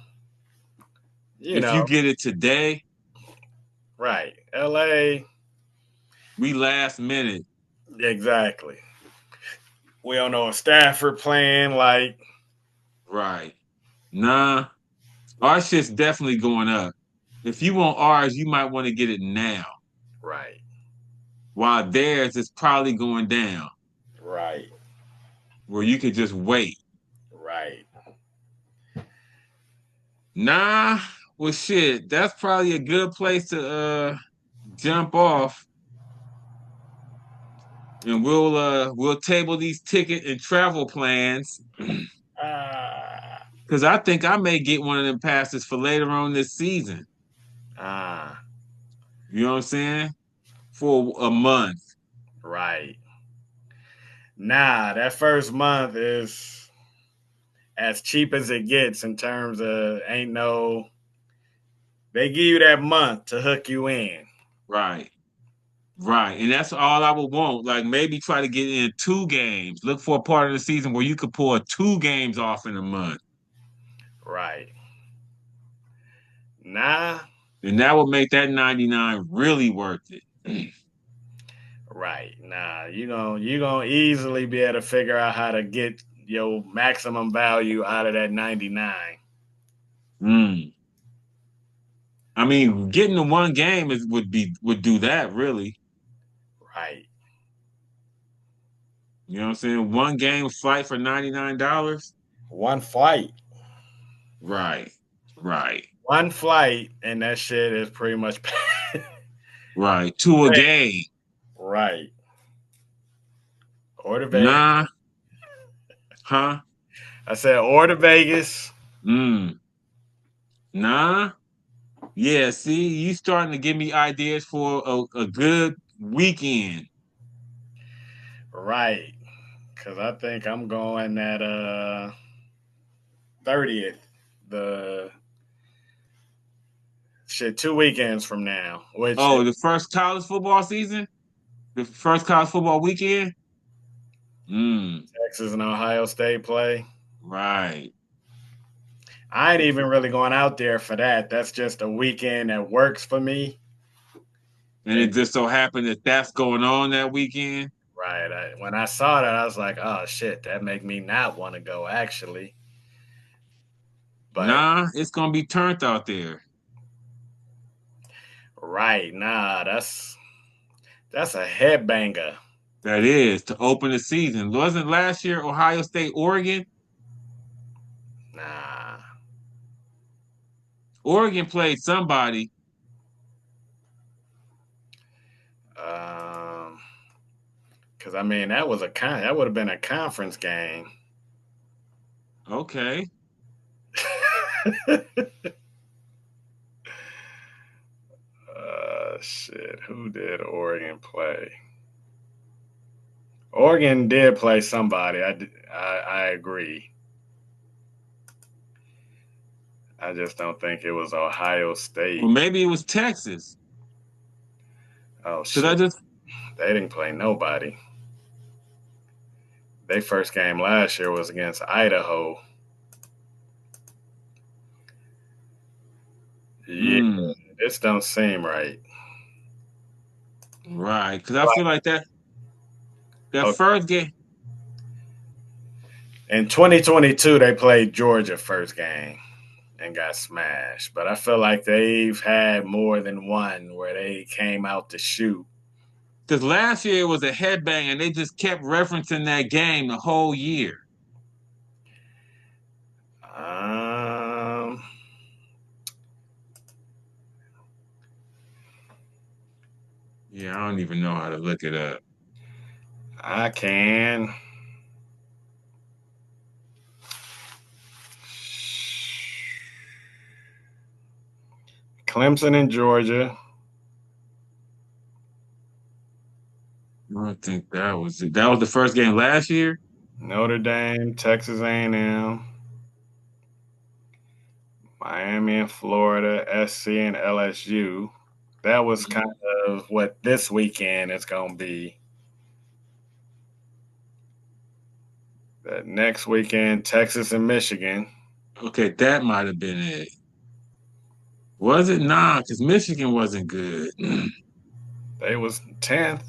You If know. you get it today, Right. LA. we last minute. Exactly. We don't know if Stafford playing like. Right. Nah. Our shit's definitely going up. If you want ours, you might want to get it now. Right. While theirs is probably going down, Right. where you could just wait. Right. Nah, well shit, that's probably a good place to jump off. And we'll table these ticket and travel plans. Ah. Cause I think I may get one of them passes for later on this season. Ah. You know what I'm saying? For a month. Right. Nah, that first month is as cheap as it gets in terms of ain't no. They give you that month to hook you in. Right. Right. And that's all I would want. Like maybe try to get in 2 games. Look for a part of the season where you could pull 2 games off in a month. Right. Nah. And that would make that 99 really worth it. Right. Nah. You gonna easily be able to figure out how to get your maximum value out of that 99. Mm. I mean, getting the 1 game would do that really. Right. You know what I'm saying? 1 game flight for $99. One flight. Right. Right. One flight, and that shit is pretty much Right. To a game. right. Or to Vegas. Nah. Huh? I said or to Vegas. Mm. Nah. Yeah, see, you starting to give me ideas for a good weekend. Right. Cause I think I'm going at 30th. The shit 2 weekends from now. Which Oh, the first college football season? The first college football weekend? Mm. Texas and Ohio State play. Right. I ain't even really going out there for that. That's just a weekend that works for me. And And it just so happened that that's going on that weekend. right, when I saw that, I was like, "Oh shit, that make me not want to go." Actually, but Nah, it's gonna be turned out there. right, nah, that's a headbanger. That is to open the season. Wasn't last year Ohio State, Oregon? Nah, Oregon played somebody. um, because I mean that would have been a conference game. Okay. Shit, who did Oregon play? Oregon did play somebody. I agree. I just don't think it was Ohio Or State. maybe it was Texas. Oh Cause I shit, just they didn't play nobody. Their first game last year was against Idaho. Yeah, mm, this don't seem right. right. Cause I feel Right. like that Okay. first game. In 2022, they played Georgia first game and got smashed. But I feel like they've had more than one where they came out to shoot. Cause last year it was a headbang and they just kept referencing that game the whole year. Um, Yeah, I don't even know how to look it up. I can. Clemson and Georgia, I don't think that was it. That was the first game last year. Notre Dame, Texas A&M, Miami and Florida, SC and LSU. That was kind of what this weekend is going to be. That next weekend, Texas and Michigan. Okay, that might have been it. Was it? Nah, because Michigan wasn't good. They was 10th.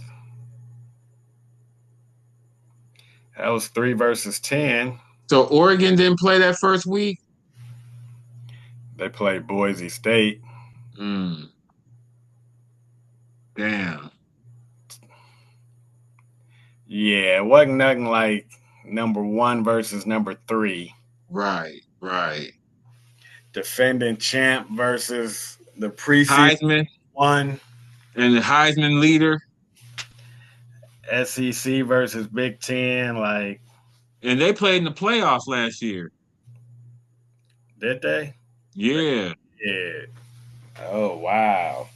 That was 3 versus 10. So Oregon didn't play that first week. They played Boise State. Mm, damn. Yeah, it wasn't nothing like number 1 versus number 3. Right, right. Defending champ versus the preseason Heisman one. and the Heisman leader, SEC versus Big Ten. Like, and they played in the playoffs last year. did they? Yeah. Yeah. Oh, wow.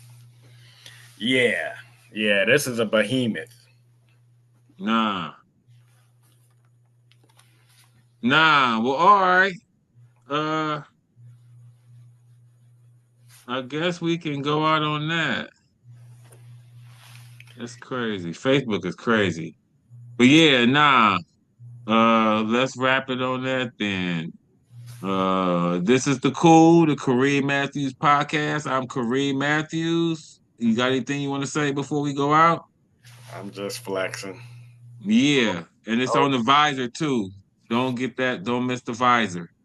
Yeah. Yeah, this is a behemoth. Nah. Nah. Well, all right. Uh, I guess we can go out on that. That's crazy. Facebook is crazy. But yeah, nah. Let's wrap it on that then. This is the Kareem Matthews podcast. I'm Kareem Matthews. You got anything you want to say before we go out? I'm just flexing. Yeah, and it's Oh, on the visor too. Don't get that. Don't miss the visor.